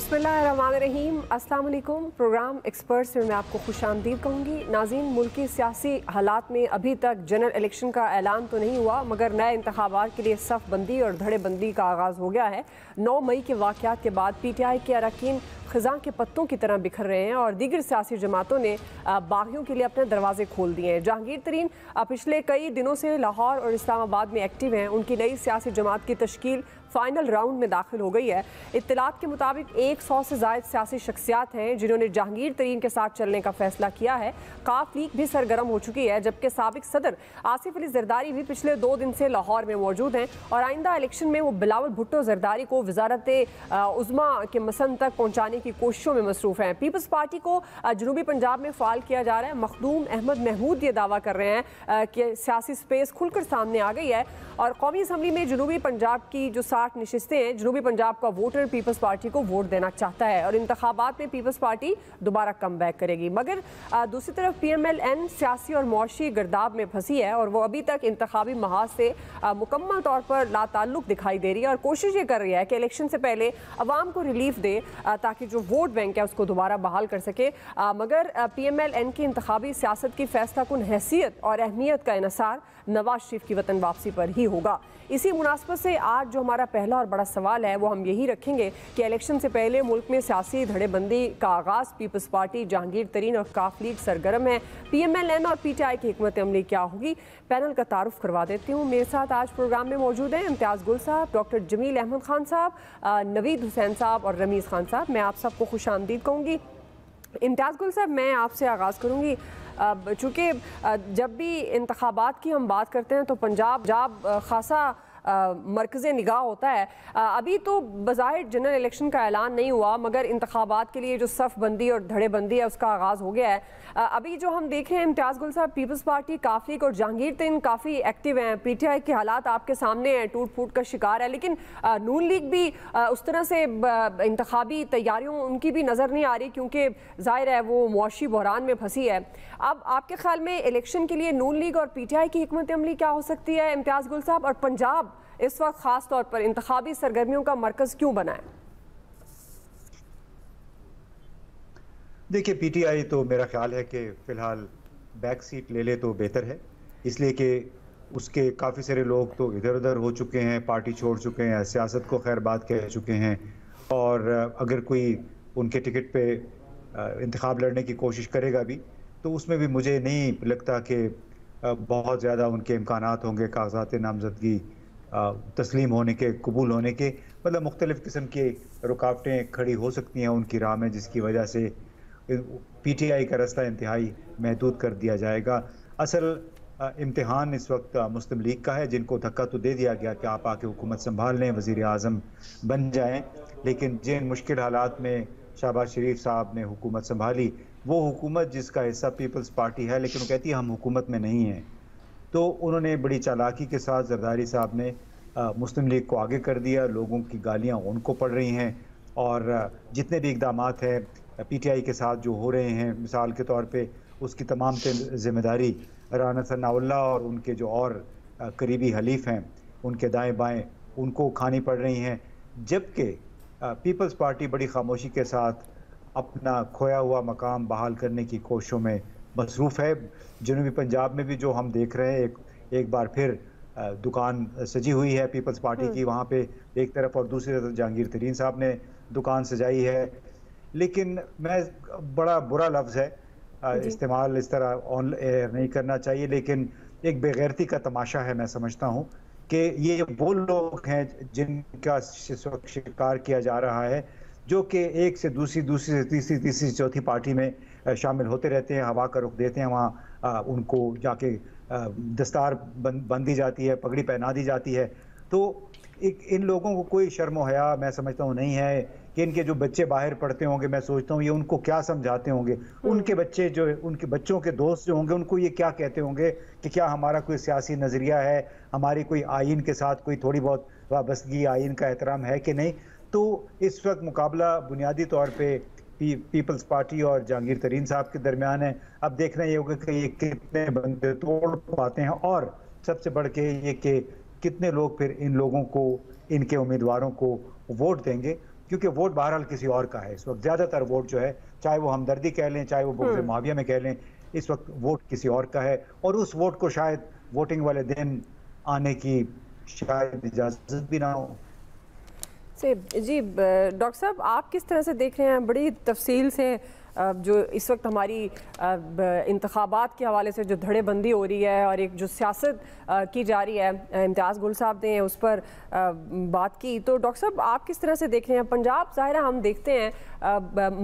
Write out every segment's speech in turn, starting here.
बिस्मिल्लाहिर्रहमानिर्रहीम। अस्सलाम वालेकुम। प्रोग्राम एक्सपर्ट्स में मैं आपको खुशामदीद कहूँगी। नाज़रीन, मुल्क की सियासी हालात में अभी तक जनरल इलेक्शन का ऐलान तो नहीं हुआ, मगर नए इंतखाबात के लिए सफ़ बंदी और धड़ेबंदी का आगाज़ हो गया है। 9 मई के वाक़यात के बाद PTI के अरकान ख़ज़ां के पत्तों की तरह बिखर रहे हैं और दीगर सियासी जमातों ने बागियों के लिए अपने दरवाजे खोल दिए हैं। जहांगीर तरीन पिछले कई दिनों से लाहौर और इस्लामाबाद में एक्टिव हैं। उनकी नई सियासी जमात की तश्कील फाइनल राउंड में दाखिल हो गई है। इत्तलात के मुताबिक 100 से ज़ायद सियासी शख्सियात हैं जिन्होंने जहांगीर तरीन के साथ चलने का फैसला किया है। काफ लीग भी सरगर्म हो चुकी है, जबकि साबिक सदर आसिफ अली जरदारी भी पिछले 2 दिन से लाहौर में मौजूद हैं और आइंदा इलेक्शन में वो बिलावल भुट्टो जरदारी को वजारत उज़्मा के मसन तक पहुँचाने की कोशिशों में मसरूफ़ हैं। पीपल्स पार्टी को जनूबी पंजाब में फ़ाल किया जा रहा है। मखदूम अहमद महमूद ये दावा कर रहे हैं कि सियासी स्पेस खुलकर सामने आ गई है और कौमी असम्बली में जनूबी पंजाब की जो 60 नशिस्तें हैं, जनूबी पंजाब का वोटर पीपल्स पार्टी को वोट देना चाहता है और इंतखाबात में पीपल्स पार्टी दोबारा कम बैक करेगी। मगर दूसरी तरफ PMLN सियासी और मुआशी गर्दाब में फंसी है और वो अभी तक इंतखाबी महाज से मुकम्मल तौर पर लाताल्लुक दिखाई दे रही है और कोशिश ये कर रही है कि इलेक्शन से पहले अवाम को रिलीफ दे ताकि जो वोट बैंक है उसको दोबारा बहाल कर सके। मगर PMLN की इंतखाबी सियासत की फैसला कुन हैसियत और अहमियत का इन्हिसार नवाज शरीफ की वतन वापसी पर ही होगा। इसी मुनासबत से आज जो हमारा पहला और बड़ा सवाल है वो हम यही रखेंगे कि इलेक्शन से पहले मुल्क में सियासी धड़ेबंदी का आगाज़, पीपल्स पार्टी, जहांगीर तरीन और काफ लीग सरगर्म है। PMLN और PTI की हिकमत अमली क्या होगी। पैनल का तारुफ करवा देती हूँ। मेरे साथ आज प्रोग्राम में मौजूद हैं इम्तियाज़ गुल साहब, डॉक्टर जमील अहमद खान साहब, नवीद हुसैन साहब और रमीज़ खान साहब। मैं आप सबको खुशामदीद कहूँगी। इम्तियाज़ गुल साहब, मैं आपसे आगाज़ करूँगी। चूँकि जब भी इंतखाबात की हम बात करते हैं तो पंजाब खासा मरकज़ निगाह होता है। अभी तो बज़ाहिर जनरल इलेक्शन का ऐलान नहीं हुआ, मगर इंतखाबात के लिए जो सफ़ बंदी और धड़ेबंदी है उसका आगाज़ हो गया है। अभी जो हम देख रहे हैं इम्तियाज़ गुल साहब, पीपल्स पार्टी, काफ लीग और जहांगीर तरीन काफ़ी एक्टिव हैं। PTI के हालात आपके सामने हैं, टूट फूट का शिकार है, लेकिन नून लीग भी उस तरह से इंतखाबी तैयारियों उनकी भी नज़र नहीं आ रही, क्योंकि ज़ाहिर है वो मुआशी बहरान में फंसी है। अब आपके ख्याल में इलेक्शन के लिए नून लीग और PTI की हिकमत अमली क्या हो सकती है इम्तियाज़ गुल साहब, और पंजाब इस वक्त खास तौर पर इंतखाबी सरगर्मियों का मरकज क्यों बना है? देखिए, PTI तो मेरा ख्याल है कि फिलहाल बैक सीट ले ले तो बेहतर है, इसलिए कि उसके काफ़ी सारे लोग तो इधर उधर हो चुके हैं, पार्टी छोड़ चुके हैं, सियासत को खैर बात कह चुके हैं और अगर कोई उनके टिकट पे इंतखाब लड़ने की कोशिश करेगा भी तो उसमें भी मुझे नहीं लगता कि बहुत ज़्यादा उनके इम्कानात होंगे कागजात नामजदगी तस्लीम होने के, कबूल होने के। मतलब मुख्तलिफ़ किस्म की रुकावटें खड़ी हो सकती हैं उनकी राह में, जिसकी वजह से PTI का रास्ता इंतहाई महदूद कर दिया जाएगा। असल इम्तिहान इस वक्त मुस्लिम लीग का है, जिनको धक्का तो दे दिया गया कि आप आके हुकूमत संभाल लें, वज़ीर आज़म बन जाएं, लेकिन जिन मुश्किल हालात में शहबाज शरीफ साहब ने हुकूमत संभाली, वो हुकूमत जिसका हिस्सा पीपल्स पार्टी है, लेकिन वो कहती है हम हुकूमत में नहीं हैं, तो उन्होंने बड़ी चालाकी के साथ जरदारी साहब ने मुस्लिम लीग को आगे कर दिया। लोगों की गालियां उनको पड़ रही हैं और जितने भी इक़दामात हैं PTI के साथ जो हो रहे हैं, मिसाल के तौर पे उसकी तमाम ज़िम्मेदारी राना सनाउल्लाह और उनके जो और करीबी हलीफ हैं उनके दाएं बाएं उनको खानी पड़ रही हैं, जबकि पीपल्स पार्टी बड़ी खामोशी के साथ अपना खोया हुआ मकाम बहाल करने की कोशिशों में मसरूफ़ है। जनूबी पंजाब में भी जो हम देख रहे हैं, एक बार फिर दुकान सजी हुई है पीपल्स पार्टी की वहाँ पे एक तरफ, और दूसरी तरफ जहांगीर तरीन साहब ने दुकान सजाई है। लेकिन मैं बड़ा बुरा लफ्ज़ है इस्तेमाल इस तरह ऑन एयर नहीं करना चाहिए, लेकिन एक बेगैरती का तमाशा है। मैं समझता हूँ कि ये वो लोग हैं जिनका शिकार किया जा रहा है, जो कि एक से दूसरी से तीसरी चौथी पार्टी में शामिल होते रहते हैं, हवा का रुख देते हैं, वहाँ उनको जाके दस्तार बंद दी जाती है, पगड़ी पहना दी जाती है। तो इन लोगों को कोई शर्म हया मैं समझता हूँ नहीं है कि इनके जो बच्चे बाहर पढ़ते होंगे, मैं सोचता हूँ ये उनको क्या समझाते होंगे, उनके बच्चे जो उनके बच्चों के दोस्त जो होंगे उनको ये क्या कहते होंगे कि क्या हमारा कोई सियासी नज़रिया है, हमारी कोई आइन के साथ कोई थोड़ी बहुत वाबस्तगी, आइन का एहतराम है कि नहीं। तो इस वक्त मुकाबला बुनियादी तौर पे पीपल्स पार्टी और जहांगीर तरीन साहब के दरमियान है। अब देखना ये होगा कि ये कितने बंदे तोड़ पाते हैं और सबसे बढ़ के ये कि कितने लोग फिर इन लोगों को, इनके उम्मीदवारों को वोट देंगे। क्योंकि वोट बहरहाल किसी और का है। इस वक्त ज़्यादातर वोट जो है, चाहे वो हमदर्दी कह लें, चाहे वो बुग़्ज़ मुआविया में कह लें, इस वक्त वोट किसी और का है और उस वोट को शायद वोटिंग वाले दिन आने की शायद इजाज़त भी ना हो। जी डॉक्टर साहब, आप किस तरह से देख रहे हैं बड़ी तफसील से जो इस वक्त हमारी इंतखाबात के हवाले से जो धड़ेबंदी हो रही है और एक जो सियासत की जा रही है, इम्तियाज़ गुल साहब ने उस पर बात की, तो डॉक्टर साहब आप किस तरह से देख रहे हैं? पंजाब ज़ाहिर है हम देखते हैं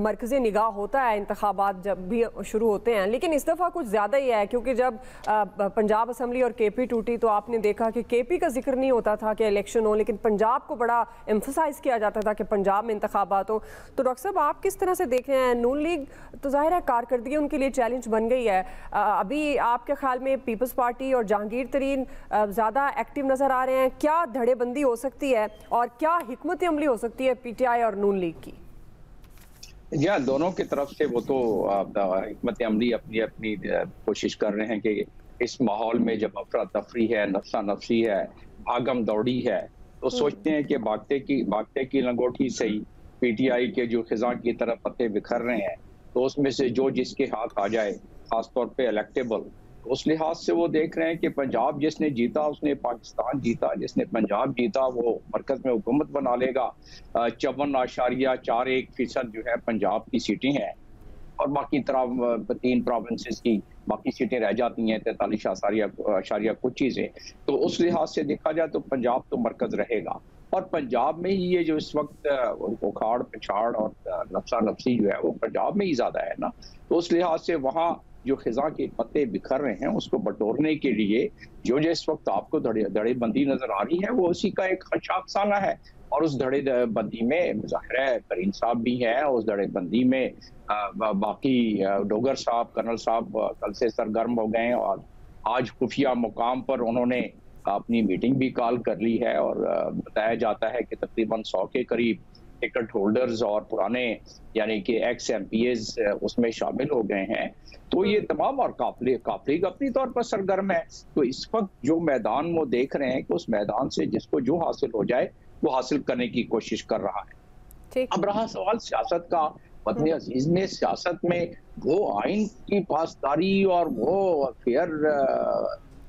मरकज़ी निगाह होता है इंतखाबात जब भी शुरू होते हैं, लेकिन इस दफ़ा कुछ ज़्यादा ही है क्योंकि जब पंजाब असम्बली और KP टूटी तो आपने देखा कि KP का जिक्र नहीं होता था कि इलेक्शन हो, लेकिन पंजाब को बड़ा एम्फसाइज़ किया जाता था कि पंजाब में इंतखाबात हो। तो डॉक्टर साहब आप किस तरह से देख रहे हैं? नून लीग तो जाहिर है कारकर्दगी उनके लिए चैलेंज बन गई है। अभी आपके ख्याल में पीपल्स पार्टी और जहांगीर तरीन ज़्यादा एक्टिव नज़र आ रहे हैं? क्या धड़ेबंदी हो सकती है और क्या हिकमत अमली हो सकती है PTI और नून लीग की? या दोनों की तरफ से वो तो हिकमत अमली अपनी अपनी कोशिश कर रहे हैं कि इस माहौल में जब अफरा तफरी है, नफसा नफसी है, भागम दौड़ी है, तो सोचते हैं कि भागते की लंगोटी से ही PTI के जो खिजा की तरफ पत्ते बिखर रहे हैं, तो उसमें से जो जिसके हाथ आ जाए, खासतौर पे इलेक्टेबल, उस लिहाज से वो देख रहे हैं कि पंजाब जिसने जीता उसने पाकिस्तान जीता, जिसने पंजाब जीता वो मरकज में हुकूमत बना लेगा। 54.41% जो है पंजाब की सीटें हैं और बाकी 3 प्रोविंसेस की बाकी सीटें रह जाती हैं, 43.8 कुछ चीजें। तो उस लिहाज से देखा जाए तो पंजाब तो मरकज रहेगा और पंजाब में ही ये जो इस वक्त उखाड़ पिछाड़ और नफसा नफसी जो है वो पंजाब में ही ज्यादा है ना। तो उस लिहाज से वहाँ जो खिजा के पत्ते बिखर रहे हैं उसको बटोरने के लिए जो इस वक्त आपको धड़ेबंदी नजर आ रही है वो उसी का एक खाकसाना है। और उस धड़ेबंदी में ज़ाहिर है करीम साहब भी हैं, उस धड़ेबंदी में बाकी डोगर साहब, कर्नल साहब कल से सरगर्म हो गए और आज खुफिया मुकाम पर उन्होंने अपनी मीटिंग भी कॉल कर ली है और बताया जाता है कि तकरीबन 100 के करीब टिकट होल्डर्स और पुराने यानी कि एक्स MPs उसमें शामिल हो गए हैं। तो ये तमाम और काफिले अपनी तौर पर सरगर्म है। तो इस वक्त जो मैदान वो देख रहे हैं कि उस मैदान से जिसको जो हासिल हो जाए वो हासिल करने की कोशिश कर रहा है। अब रहा सवाल सियासत का, वतन अजीज ने सियासत में वो आइन की पासदारी और वो फेयर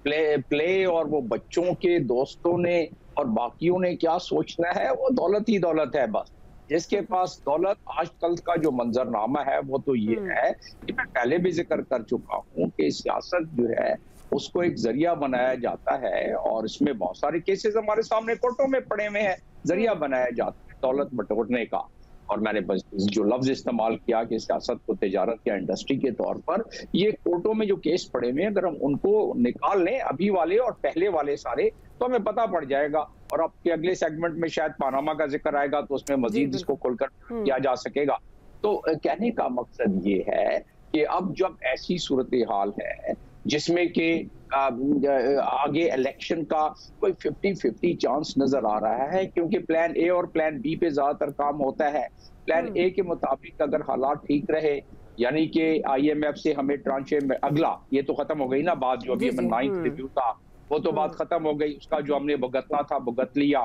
प्ले और वो बच्चों के दोस्तों ने और बाकियों ने क्या सोचना है, वो दौलत ही दौलत है। बस जिसके पास दौलत, आजकल का जो मंजरनामा है वो तो ये है कि मैं पहले भी जिक्र कर चुका हूँ कि सियासत जो है उसको एक जरिया बनाया जाता है और इसमें बहुत सारे केसेस हमारे सामने कोर्टों में पड़े हुए हैं, जरिया बनाया जाता है दौलत बटोरने का। और मैंने बस जो लफ्ज इस्तेमाल किया कि सियासत को तिजारत या इंडस्ट्री के तौर पर, ये कोर्टों में जो केस पड़े हुए हैं अगर हम उनको निकाल लें अभी वाले और पहले वाले सारे, तो हमें पता पड़ जाएगा। और आपके अगले सेगमेंट में शायद पानामा का जिक्र आएगा तो उसमें मजीद इसको खोलकर किया जा सकेगा। तो कहने का मकसद ये है कि अब जब ऐसी सूरत हाल है जिसमें कि आगे इलेक्शन का कोई 50-50 चांस नजर आ रहा है, क्योंकि प्लान A और प्लान B पे ज्यादातर काम होता है। प्लान A के मुताबिक अगर हालात ठीक रहे, यानी कि IMF से हमें ट्रांचे में अगला, ये तो खत्म हो गई ना बात, जो अभी 9th रिव्यू था वो तो बात खत्म हो गई, उसका जो हमने भुगतना था भुगत लिया।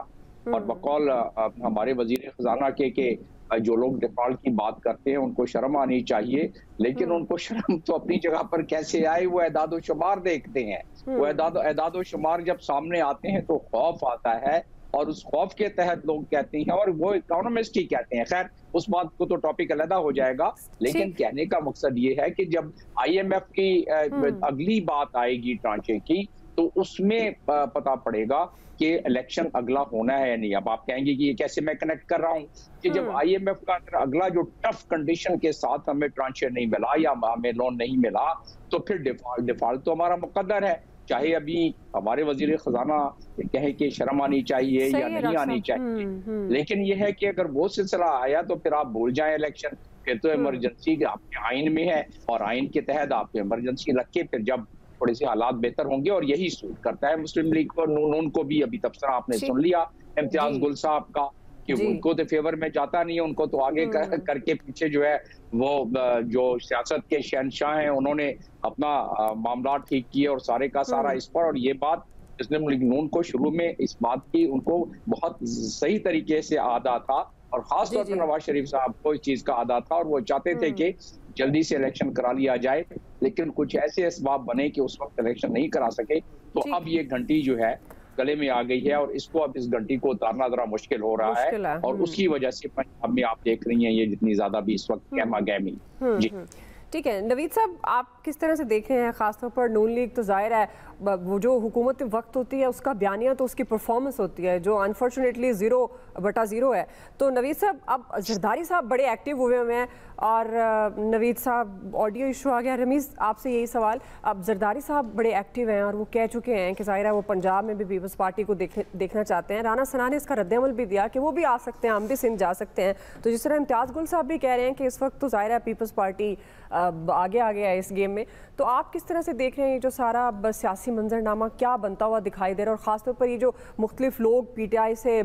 और बकौल हमारे वजीर खजाना के जो लोग डिफॉल्ट की बात करते हैं उनको शर्म आनी चाहिए, लेकिन उनको शर्म तो अपनी जगह पर कैसे आए, वो एदादो शुमार देखते हैं। वो एदादो शुमार जब सामने आते हैं तो खौफ आता है और उस खौफ के तहत लोग कहते हैं, और वो इकोनॉमिस्ट ही कहते हैं, खैर उस बात को तो टॉपिक अलग हो जाएगा, लेकिन कहने का मकसद ये है कि जब IMF की अगली बात आएगी ट्रांचे की तो उसमें पता पड़ेगा कि इलेक्शन अगला होना है या नहीं। अब आप कहेंगे कि ये कैसे मैं कनेक्ट कर रहा हूँ कि जब IMF का अगला जो टफ कंडीशन के साथ हमें ट्रांसफर नहीं मिला या हमें लोन नहीं मिला तो फिर डिफॉल्ट तो हमारा मुकद्दर है, चाहे अभी हमारे वजीर खजाना कहे कि शर्म आनी चाहिए या नहीं आनी चाहिए। लेकिन यह है कि अगर वो सिलसिला आया तो फिर आप भूल जाएं इलेक्शन, फिर तो इमरजेंसी आपके आइन में है और आइन के तहत आप इमरजेंसी रख के फिर जब थोड़े से हालात बेहतर होंगे, और यही सूट करता है मुस्लिम लीग को। नून को भी अभी तबसरा आपने सुन लिया इम्तियाज गुल साहब का कि उनको तो फेवर में जाता नहीं है, उनको तो आगे करके पीछे जो है वो जो सियासत के शहनशाह हैं उन्होंने अपना मामला ठीक किए और सारे का सारा इस पर। और ये बात मुस्लिम लीग नून को शुरू में इस बात की उनको बहुत सही तरीके से आदा था और खास तौर पर नवाज शरीफ साहब को इस चीज का आदा था और वो चाहते थे कि जल्दी से इलेक्शन करा लिया जाए, लेकिन कुछ ऐसे असबाब बने कि उस वक्त इलेक्शन नहीं करा सके। तो अब ये घंटी जो है गले में आ गई है और इसको अब इस घंटी को उतारना जरा मुश्किल हो रहा है और उसकी वजह से पंजाब में आप देख रही हैं ये जितनी ज्यादा भी इस वक्त गहमा गहमी। जी ठीक है नवीद साहब, आप किस तरह से देख रहे हैं खासतौर पर नून लीग तो जाहिर है वो जो हुकूमत वक्त होती है उसका बयानिया तो उसकी परफॉर्मेंस होती है जो अनफॉर्चुनेटली 0/0 है। तो नवीद साहब अब जरदारी साहब बड़े एक्टिव हुए हुए हैं और नवीद साहब ऑडियो इशू आ गया। रमीज़ आपसे यही सवाल, अब जरदारी साहब बड़े एक्टिव हैं और वो कह चुके हैं कि जाहिर है वो पंजाब में भी पीपल्स पार्टी को देखना चाहते हैं। राना सना ने इसका रद्द-ए-अमल भी दिया कि वो भी आ सकते हैं, हम भी सिंध जा सकते हैं। तो जिस तरह इम्तियाज़ गुल साहब भी कह रहे हैं कि इस वक्त तो जाहिर है पीपल्स पार्टी आगे आ गया है इस गेम में। तो आप किस तरह से देख रहे हैं जो सारा सियासी मंजरनामा क्या बनता हुआ दिखाई दे रहा है और ख़ासतौर पर ये जो मुख्तलिफ लोग PTI से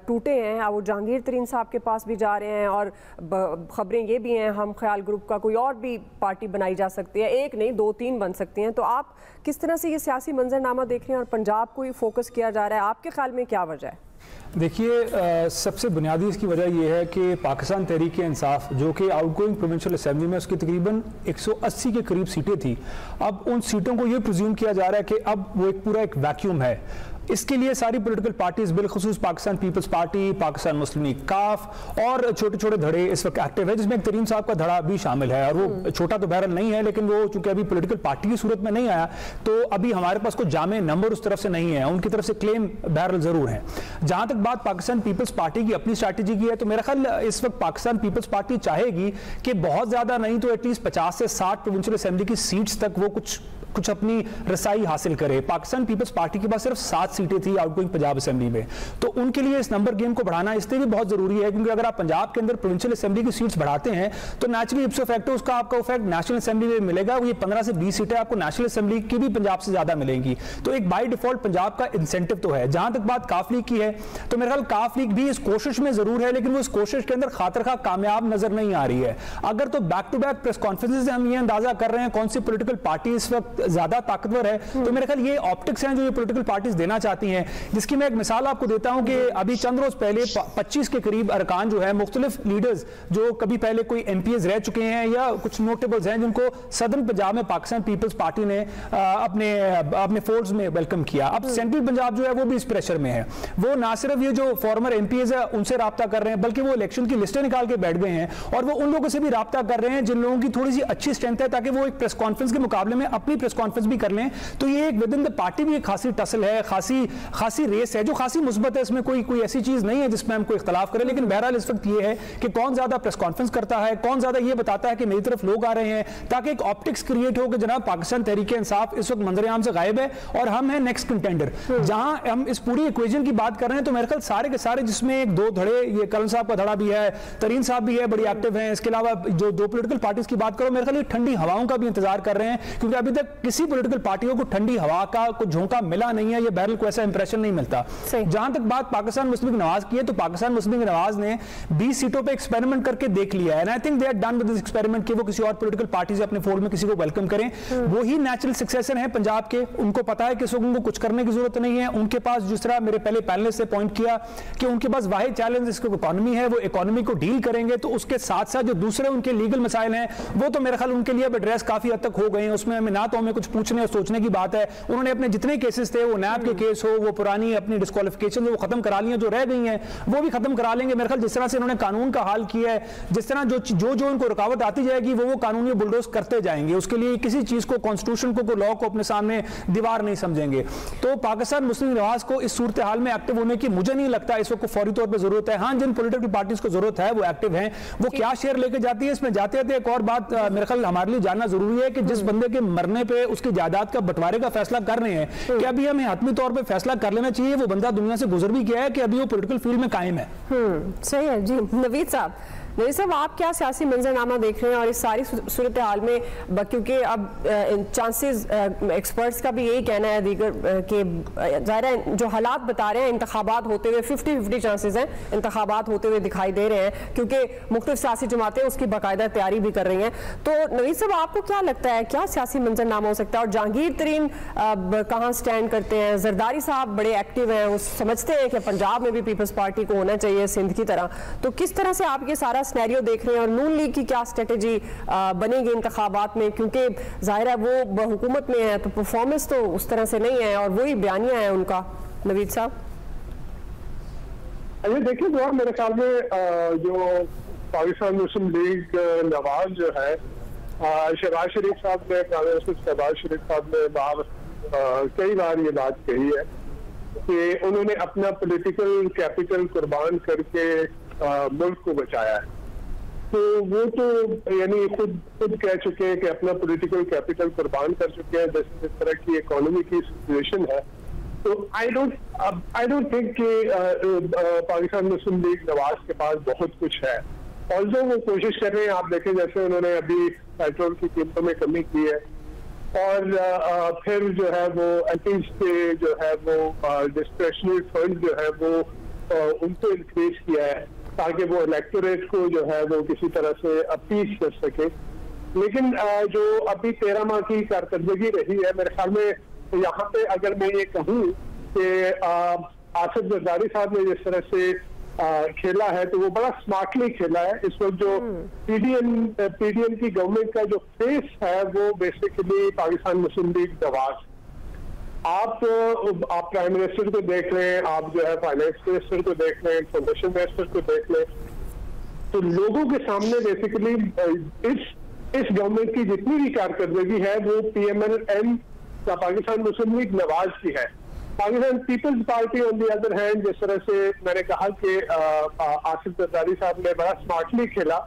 टूटे हैं, वो जहांगीर तरीन साहब के पास भी जा रहे हैं और खबरें ये भी हैं हम ख्याल ग्रुप का कोई और भी पार्टी बनाई जा सकती है, एक नहीं 2-3 बन सकती हैं। तो आप किस तरह से ये सियासी मंजरनामा देख रहे हैं और पंजाब को ही फोकस किया जा रहा है, आपके ख्याल में क्या वजह है? देखिए सबसे बुनियादी इसकी वजह यह है कि पाकिस्तान तहरीक इंसाफ जो कि आउटगोइंग प्रोविंशियल असेंबली में उसकी तकरीबन 180 के करीब सीटें थी, अब उन सीटों को ये प्रिज्यूम किया जा रहा है कि अब वो एक पूरा एक वैक्यूम है। इसके लिए सारी पॉलिटिकल पार्टीज बिलखुसूस Pakistan peoples party, Pakistan Muslim league काफ और छोटे छोटे धड़े इस वक्त एक्टिव है, जिसमें एक तरीन साहब का धड़ा भी शामिल है। और वो छोटा तो बहरहाल नहीं है, लेकिन वो चूंकि अभी पॉलिटिकल पार्टी की सूरत में नहीं आया तो अभी हमारे पास कोई जामे नंबर उस तरफ से नहीं है, उनकी तरफ से क्लेम बहरहाल जरूर है। जहां तक बात पाकिस्तान पीपल्स पार्टी की अपनी स्ट्रैटेजी की है तो मेरा ख्याल इस वक्त पाकिस्तान पीपल्स पार्टी चाहेगी कि बहुत ज्यादा नहीं तो एटलीस्ट 50 से 60 प्रोविंशियल असेंबली की सीट्स तक वो कुछ अपनी रसाई हासिल करे। पाकिस्तान पीपल्स पार्टी के पास सिर्फ 7 सीटें थी आउटगोइंग पंजाब असेंबली में, तो उनके लिए इस नंबर गेम को बढ़ाना इसलिए भी बहुत जरूरी है क्योंकि अगर आप पंजाब के अंदर प्रोविंशियल असेंबली की सीट्स बढ़ाते हैं तो नेचुरली इप्सो फैक्टो उसका आपका इफेक्ट नेशनल असेंबली में मिलेगा। ये 15 से 20 सीटें आपको नेशनल असेंबली की भी पंजाब से ज्यादा मिलेंगी, तो एक बाय डिफॉल्ट पंजाब का इंसेंटिव तो है। जहां तक बात काफ लीग की है तो मेरे ख्याल काफ लीग भी इस कोशिश में जरूर है, लेकिन वो इस कोशिश के अंदर खातिर खा कामयाब नजर नहीं आ रही है। अगर तो back to back press conferences से हम ये अंदाजा कर रहे हैं कौन सी पॉलिटिकल पार्टी इस वक्त ज्यादा ताकतवर है, तो मेरे ख्याल ये ऑप्टिक्स हैं जो ये पॉलिटिकल पार्टीज देना चाहती हैं, जिसकी मैं एक मिसाल आपको देता हूं कि अभी चंद रोज पहले 25 के करीब अरकान जो है मुख्तलिफ लीडर्स जो कभी पहले कोई MPs रह चुके हैं या कुछ नोटेबल्स हैं जिनको सदर्न पंजाब में पाकिस्तान पीपल्स पार्टी ने अपने फोर्स में वेलकम किया। अब सेंट्रल पंजाब जो है वो भी इस प्रेशर में है, वो ना सिर्फ ये जो फॉर्मर MPs है उनसे राब्ता कर रहे हैं बल्कि वो इलेक्शन की लिस्टें निकाल के बैठ गए हैं और वो उन लोगों से भी राब्ता कर रहे हैं जिन लोगों की थोड़ी सी अच्छी स्ट्रेंथ है ताकि वो एक प्रेस कॉन्फ्रेंस के मुकाबले में अपनी प्रेस कॉन्फ्रेंस भी कर लें। तो ये एक विद इन द पार्टी भी एक खासी टसल है, खासी रेस है जो खासी मुस्बत है, इसमें कोई ऐसी चीज नहीं है जिसमें हम कोई इख्तलाफ करें। लेकिन बहरहाल इस वक्त ये है कि कौन ज्यादा प्रेस कॉन्फ्रेंस करता है, कौन ज्यादा ये बताता है कि मेरी तरफ लोग आ रहे हैं, ताकि एक ऑप्टिक्स क्रिएट हो कि जनाब पाकिस्तान तहरीक इंसाफ इस वक्त मंजर-ए-आम से गायब है और हम हैं नेक्स्ट कंटेंडर। जहां हम इस पूरी इक्वेशन की बात कर रहे हैं तो मेरे ख्याल सारे के सारे जिसमें एक दो धड़े, ये करण साहब का धड़ा भी है, तरीन साहब भी है, बड़ी एक्टिव है, इसके अलावा जो दो पॉलिटिकल पार्टीज की बात करो मेरे ख्याल ठंडी हवाओं का भी इंतजार कर रहे हैं क्योंकि अभी तक किसी पॉलिटिकल पार्टियों को ठंडी हवा का कुछ झोंका मिला नहीं है, ये बहरहाल को ऐसा इंप्रेशन नहीं मिलता। जहां तक बात पाकिस्तान मुस्लिम लीग नवाज की है तो पाकिस्तान मुस्लिम लीग नवाज ने 20 सीटों पे एक्सपेरिमेंट करके देख लिया है and I think they are done with this experiment कि वो किसी और पॉलिटिकल पार्टी से अपने फोल्ड में किसी को वेलकम करें। वो ही नेचुरल सक्सेसर है पंजाब के, उनको पता है कि उनको कुछ करने की जरूरत नहीं है। उनके पास जिस तरह मेरे पहले पैनलिस्ट से पॉइंट किया कि उनके पास वाहिद चैलेंज इसको इकोनॉमी है, वो इकोनॉमी को डील करेंगे तो उसके साथ साथ जो दूसरे उनके लीगल मसाइल हैं वो तो मेरे ख्याल उनके लिए एड्रेस काफी हद तक हो गए हैं, उसमें हमें ना तो हमें कुछ पूछने और सोचने की बात है। उन्होंने अपने जितने केसेस थे, वो नैब के केस हो, वो पुरानी अपनी डिस्क्वालिफिकेशन वो खत्म करा ली हैं, जो रह गई हैं वो भी खत्म करा लेंगे। मेरे ख्याल जिस तरह से इन्होंने कानून का हाल किया है, जिस तरह जो उनको रुकावट आती जाएगी वो कानूनी बुलडोज करते जाएंगे, उसके लिए किसी चीज को, कॉन्स्टिट्यूशन को, लॉ को अपने सामने दीवार नहीं समझेंगे। तो पाकिस्तान मुस्लिम नवाज को इस सूरत हाल में एक्टिव होने की मुझे नहीं लगता इस वक्त फौरी तौर पर जरूरत है। हाँ, जिन पॉलिटिकल पार्टीज को जरूरत है वो एक्टिव हैं, वो क्या शेयर लेके जाती है इसमें जाते जाते एक और बात मेरे ख्याल हमारे लिए जानना जरूरी है कि जिस बंदे के मरने पे उसकी जायदाद का बंटवारे का फैसला कर रहे हैं कि अभी हमें हतमी तौर पे फैसला कर लेना चाहिए, वो बंदा दुनिया से गुजर भी गया है कि अभी वो पॉलिटिकल फील्ड में कायम है। सही है जी। नवीद साहब, नहीं साहब, आप क्या सियासी मंजरनामा देख रहे हैं और इस सारी सूरत हाल में, क्योंकि अब चांसेस एक्सपर्ट्स का भी यही कहना है दीगर कि ज़ाहिर है जो हालात बता रहे हैं इंतखाबात होते हुए 50-50 चांसेस हैं, इंतखाबात होते हुए दिखाई दे रहे हैं, क्योंकि मुख्तलिफ सियासी जमातें उसकी बाकायदा तैयारी भी कर रही हैं। तो नवीद साहब, आपको क्या लगता है क्या सियासी मंजरनामा हो सकता है और जहांगीर तरीन कहाँ स्टैंड करते हैं? जरदारी साहब बड़े एक्टिव हैं, वो समझते हैं कि पंजाब में भी पीपल्स पार्टी को होना चाहिए सिंध की तरह, तो किस तरह से आप ये सारा सिनेरियो देख रहे हैं और नून लीग की क्या स्ट्रेटेजी बनेगी इंतखाबात में? क्योंकि जाहिर है वो हुकूमत में है तो परफॉर्मेंस तो उस तरह से नहीं है और वही बयानिया है उनका। नवीद साहब, अरे देखिए जो मेरे ख्याल में जो पाकिस्तान मुस्लिम लीग नवाज जो है, शहबाज शरीफ साहब ने शहबाज शरीफ साहब ने कई बार ये बात कही है कि उन्होंने अपना पॉलिटिकल कैपिटल कुर्बान करके मुल्क को बचाया है। तो वो तो यानी खुद कह चुके हैं कि अपना पॉलिटिकल कैपिटल कुर्बान कर चुके हैं, जैसे जिस तरह की इकोनॉमी की सिचुएशन है। तो आई डोंट थिंक कि पाकिस्तान मुस्लिम लीग नवाज के पास बहुत कुछ है, ऑल्सो वो कोशिश कर रहे हैं। आप देखें जैसे उन्होंने अभी पेट्रोल की कीमतों में कमी की है और फिर जो है वो एमपीज के जो है वो डिस्क्रिशनरी फंड जो है वो उनको इंक्रीज किया है ताकि वो इलेक्टोरेट को जो है वो किसी तरह से अपील कर सके। लेकिन जो अभी 13 माह की कारकर्दगी रही है, मेरे ख्याल में यहाँ पे अगर मैं ये कहूँ कि आसिफ जरदारी साहब ने जिस तरह से खेला है तो वो बड़ा स्मार्टली खेला है। इस वक्त जो पीडीएम की गवर्नमेंट का जो फेस है वो basically Pakistan Muslim league Nawaz. आप प्राइम मिनिस्टर को देख रहे हैं, आप जो है फाइनेंस मिनिस्टर को देख रहे हैं, इंफॉर्मेशन मिनिस्टर को देख रहे हैं, तो लोगों के सामने बेसिकली इस गवर्नमेंट की जितनी भी कारकर्दगी है वो PMLN का पाकिस्तान मुस्लिम लीग नवाज की है। Pakistan peoples Party on the other hand, जिस तरह से मैंने कहा कि आसिफ जरदारी साहब ने बड़ा स्मार्टली खेला,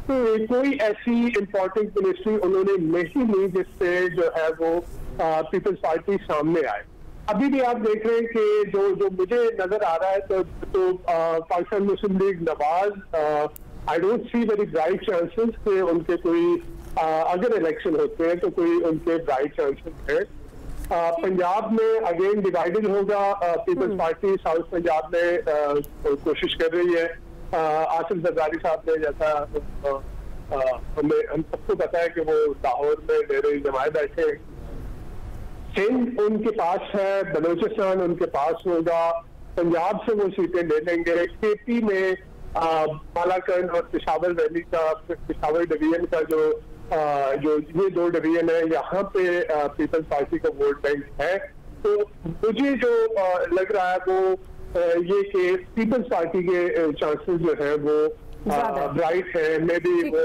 तो कोई ऐसी इंपॉर्टेंट मिनिस्ट्री उन्होंने नहीं ली जिससे जो है वो पीपल्स पार्टी सामने आए। अभी भी आप देख रहे हैं कि जो मुझे नजर आ रहा है तो Pakistan Muslim league Nawaz I don't see very bright chances कि उनके कोई अगर इलेक्शन होते हैं तो कोई उनके ब्राइट चांसेस है। पंजाब में अगेन डिवाइडेड होगा। पीपल्स पार्टी साउथ पंजाब में कोशिश कर रही है। आसिफ जरदारी साहब ने जैसा हम सबको पता है कि वो लाहौर में डेरे जमाए बैठे। सिंध उनके पास है, बलूचिस्तान उनके पास होगा, पंजाब से वो सीटें ले लेंगे। KP में बालाकंड और पेशावर वैली का, पेशावर डिवीजन का जो ये 2 डिवीजन है, यहाँ पे पीपल्स पार्टी का वोट बैंक है। तो मुझे जो लग रहा है वो ये कि पीपल्स पार्टी के चांसेस जो है वो ब्राइट है। मे बी वो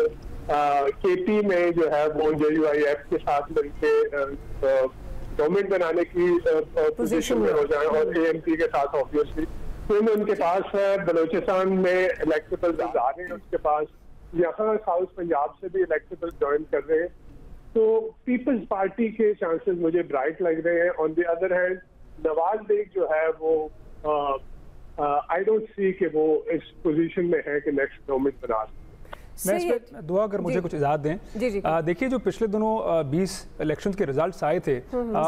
KP में जो है वो JUIF के साथ मिलकर गवर्नमेंट बनाने की पोजीशन में हो जाए और ANP के साथ ऑब्वियसली सिंध उनके पास है। बलूचिस्तान में इलेक्टेबल आ रहे हैं उसके पास, यहाँ साउथ पंजाब से भी इलेक्टेबल ज्वाइन कर रहे हैं। तो पीपल्स पार्टी के चांसेस मुझे ब्राइट लग रहे हैं। On the other hand Nawaz league जो है वो आई डोंट सी कि वो इस पोजीशन में है कि नेक्स्ट गवर्नमेंट बना। मैं इस पर दुआ अगर मुझे कुछ इजाज़त दें। देखिए जो पिछले दिनों 20 इलेक्शंस के रिजल्ट्स आए थे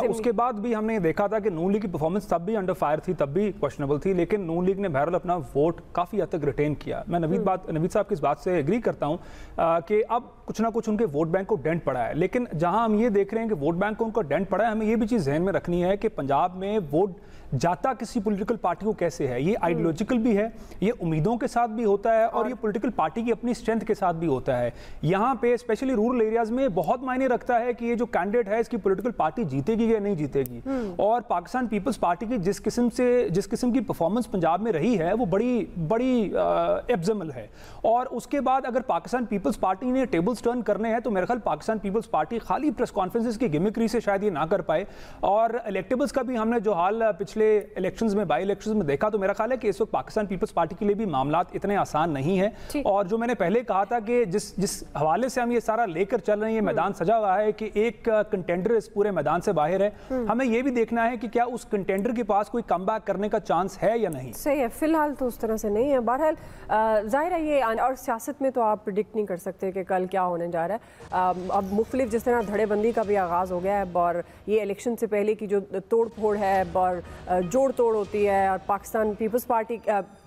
उसके बाद भी हमने देखा था कि नून लीग की परफॉर्मेंस तब भी अंडर फायर थी, तब भी क्वेश्चनेबल थी, लेकिन नून लीग ने बहरहाल अपना वोट काफ़ी हद तक रिटेन किया। मैं नवीद साहब की इस बात से एग्री करता हूँ कि अब कुछ ना कुछ उनके वोट बैंक को डेंट पड़ा है, लेकिन जहाँ हम ये देख रहे हैं कि वोट बैंक को उनका डेंट पड़ा है, हमें ये भी चीज़ जहन में रखनी है कि पंजाब में वोट जाता किसी पॉलिटिकल पार्टी को कैसे है। ये आइडियोलॉजिकल भी है, ये उम्मीदों के साथ भी होता है और ये पॉलिटिकल पार्टी की अपनी स्ट्रेंथ के साथ भी होता है। यहाँ पे स्पेशली रूरल एरियाज में बहुत मायने रखता है कि ये जो कैंडिडेट है इसकी पॉलिटिकल पार्टी जीतेगी या नहीं जीतेगी। और पाकिस्तान पीपल्स पार्टी की जिस किस्म की परफॉर्मेंस पंजाब में रही है वो बड़ी एब्जमल है। और उसके बाद अगर पाकिस्तान पीपल्स पार्टी ने टेबल्स टर्न करने हैं तो मेरे ख्याल पाकिस्तान पीपल्स पार्टी खाली प्रेस कॉन्फ्रेंसेस की गिमिक्री से शायद ये ना कर पाए। और इलेक्टेबल्स का भी हमने जो हाल पिछले इलेक्शंस में, बाई इलेक्शंस में देखा, तो मेरा ख्याल है कि इस वक्त पाकिस्तान पीपल्स पार्टी के लिए भी मामलात इतने आसान नहीं है। और जो मैंने पहले कहा था कि जिस हवाले से हम ये सारा लेकर चल रहे हैं, ये मैदान सजा हुआ है कि एक कंटेंडर इस पूरे मैदान से बाहर है, हमें ये भी देखना है कि क्या उस कंटेंडर के पास कोई कमबैक करने का चांस है या नहीं। सही है, फिलहाल तो उस तरह से नहीं है। बहरहाल जाहिर है ये, और सियासत में तो आप प्रिडिक्ट नहीं कर सकते कि कल क्या होने जा रहा है। अब मुख्तलिफ जिस तरह धड़ेबंदी का भी आगाज़ हो गया है और ये इलेक्शन से पहले की जो तोड़ फोड़ है और जोड़ तोड़ होती है, और पाकिस्तान पीपल्स पार्टी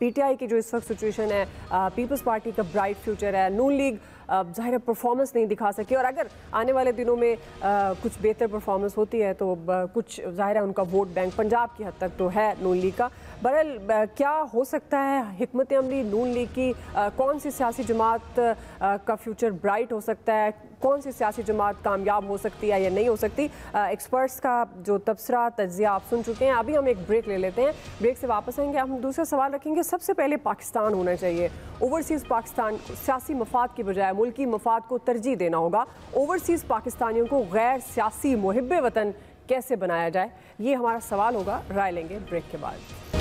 PTI की जो इस वक्त सिचुएशन है, पीपल्स पार्टी का ब्राइट फ्यूचर है, नून लीग ज़ाहिर परफॉर्मेंस नहीं दिखा सके, और अगर आने वाले दिनों में कुछ बेहतर परफॉर्मेंस होती है तो कुछ ज़ाहिर है उनका वोट बैंक पंजाब की हद तक तो है नून लीग का। बहरहाल क्या हो सकता है हिकमत अमली नून लीग की, कौन सी सियासी जमात का फ्यूचर ब्राइट हो सकता है, कौन सी सियासी जमात कामयाब हो सकती है या नहीं हो सकती, एक्सपर्ट्स का जो तबसरा तज्जिया आप सुन चुके हैं। अभी हम एक ब्रेक ले लेते हैं, ब्रेक से वापस आएंगे, हम दूसरा सवाल रखेंगे। सबसे पहले पाकिस्तान होना चाहिए, ओवरसीज़ पाकिस्तान, सियासी मफाद की बजाय मुल्की मफाद को तरजीह देना होगा। ओवरसीज़ पाकिस्तानियों को गैर सियासी मुहिब्बे वतन कैसे बनाया जाए, ये हमारा सवाल होगा। राय लेंगे ब्रेक के बाद।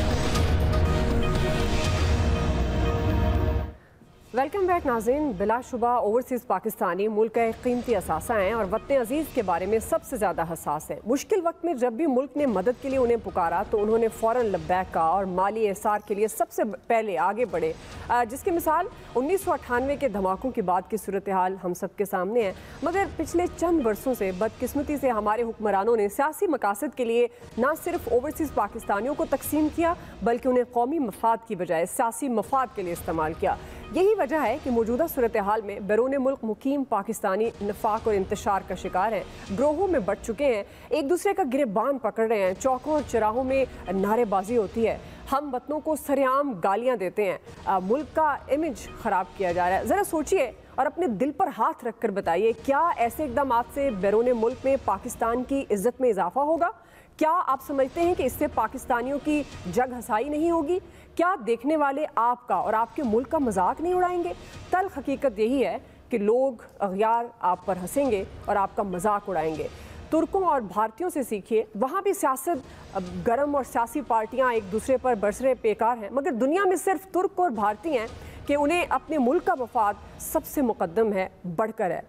वेलकम बैक नाज़रीन। बिलाशुबा ओवरसीज़ पाकिस्तानी मुल्क का एक कीमती असासा हैं और वतन अजीज़ के बारे में सबसे ज़्यादा हसास हैं। मुश्किल वक्त में जब भी मुल्क ने मदद के लिए उन्हें पुकारा तो उन्होंने फ़ौरन लब्बैक कहा और माली एहसार के लिए सबसे पहले आगे बढ़े, जिसकी मिसाल 1998 के धमाकों के बाद की सूरत हाल हम सब के सामने है। मगर पिछले चंद वर्षों से बदकिस्मती से हमारे हुक्मरानों ने सियासी मकासद के लिए न सिर्फ ओवरसीज़ पाकिस्तानियों को तकसीम किया बल्कि उन्हें कौमी मफाद की बजाय सियासी मफाद के लिए इस्तेमाल किया। यही वजह है कि मौजूदा सूरत हाल में बैरून मुल्क मुकीम पाकिस्तानी नफाक और इंतशार का शिकार हैं, ग्रोहों में बढ़ चुके हैं, एक दूसरे का गिरबान पकड़ रहे हैं, चौकों और चौराहों में नारेबाजी होती है, हम वतनों को सरेआम गालियां देते हैं, मुल्क का इमेज ख़राब किया जा रहा है। ज़रा सोचिए और अपने दिल पर हाथ रख कर बताइए, क्या ऐसे इक़दाम से बैरून मुल्क में पाकिस्तान की इज़्ज़त में इजाफा होगा? क्या आप समझते हैं कि इससे पाकिस्तानियों की जग हसाई नहीं होगी? क्या देखने वाले आपका और आपके मुल्क का मजाक नहीं उड़ाएंगे? तल्ख हकीकत यही है कि लोग अगयार आप पर हंसेंगे और आपका मजाक उड़ाएंगे। तुर्कों और भारतीयों से सीखिए, वहाँ भी सियासत गर्म और सियासी पार्टियाँ एक दूसरे पर बरसरे पेकार हैं, मगर दुनिया में सिर्फ तुर्क और भारतीय हैं कि उन्हें अपने मुल्क का मफाद सबसे मुकद्दम है, बढ़कर है।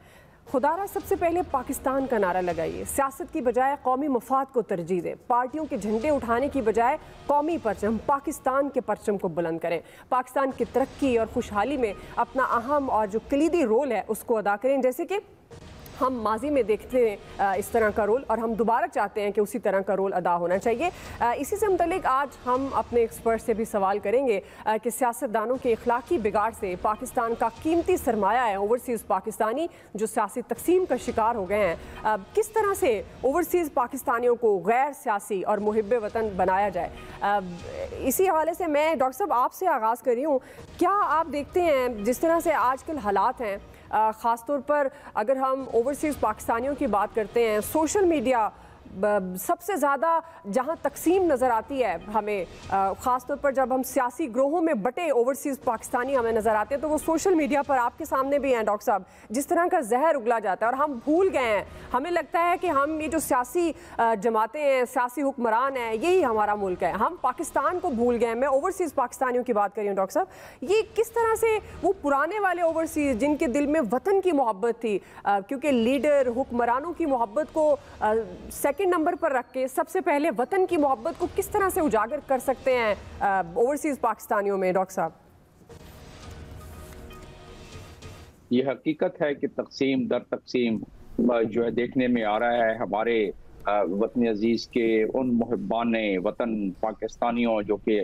खुदारा सबसे पहले पाकिस्तान का नारा लगाइए, सियासत की बजाय कौमी मफाद को तरजीह दें, पार्टियों के झंडे उठाने की बजाय कौमी परचम पाकिस्तान के परचम को बुलंद करें, पाकिस्तान की तरक्की और खुशहाली में अपना अहम और जो कलीदी रोल है उसको अदा करें, जैसे कि हम माजी में देखते हैं इस तरह का रोल और हम दोबारा चाहते हैं कि उसी तरह का रोल अदा होना चाहिए। इसी से मुतल्लिक आज हम अपने एक्सपर्ट से भी सवाल करेंगे कि सियासतदानों के इखलाकी बिगाड़ से पाकिस्तान का कीमती सरमाया है ओवरसीज़ पाकिस्तानी जो सियासी तकसीम का शिकार हो गए हैं, किस तरह से ओवरसीज़ पाकिस्तानियों को गैर सियासी और मुहिब्बे वतन बनाया जाए। इसी हवाले से मैं डॉक्टर साहब आपसे आगाज़ कर रही हूँ, क्या आप देखते हैं जिस तरह से आजकल हालात हैं, ख़ास तौर पर अगर हम ओवरसीज़ पाकिस्तानियों की बात करते हैं, सोशल मीडिया सबसे ज़्यादा जहां तकसीम नज़र आती है हमें, ख़ास तौर पर जब हम सियासी ग्रोहों में बटे ओवरसीज़ पाकिस्तानी हमें नज़र आते हैं तो वो सोशल मीडिया पर आपके सामने भी हैं डॉक्टर साहब, जिस तरह का जहर उगला जाता है और हम भूल गए हैं, हमें लगता है कि हम ये जो सियासी जमातें हैं, सियासी हुक्मरान हैं, यही हमारा मुल्क है, हम पाकिस्तान को भूल गए हैं। मैं ओवरसीज़ पाकिस्तानियों की बात कर रही हूँ डॉक्टर साहब, ये किस तरह से वो पुराने वाले ओवरसीज़ जिनके दिल में वतन की मोहब्बत थी, क्योंकि लीडर हुक्मरानों की मोहब्बत को सेकंड नंबर पर रख के सबसे पहले वतन की मोहब्बत को किस तरह से उजागर कर सकते हैं ओवरसीज पाकिस्तानियों में डॉक्टर साहब? ये हकीकत है कि तकसीम दर तकसीम जो है देखने में आ रहा है हमारे वतन अजीज के उन मुहिब्बान वतन पाकिस्तानियों जो कि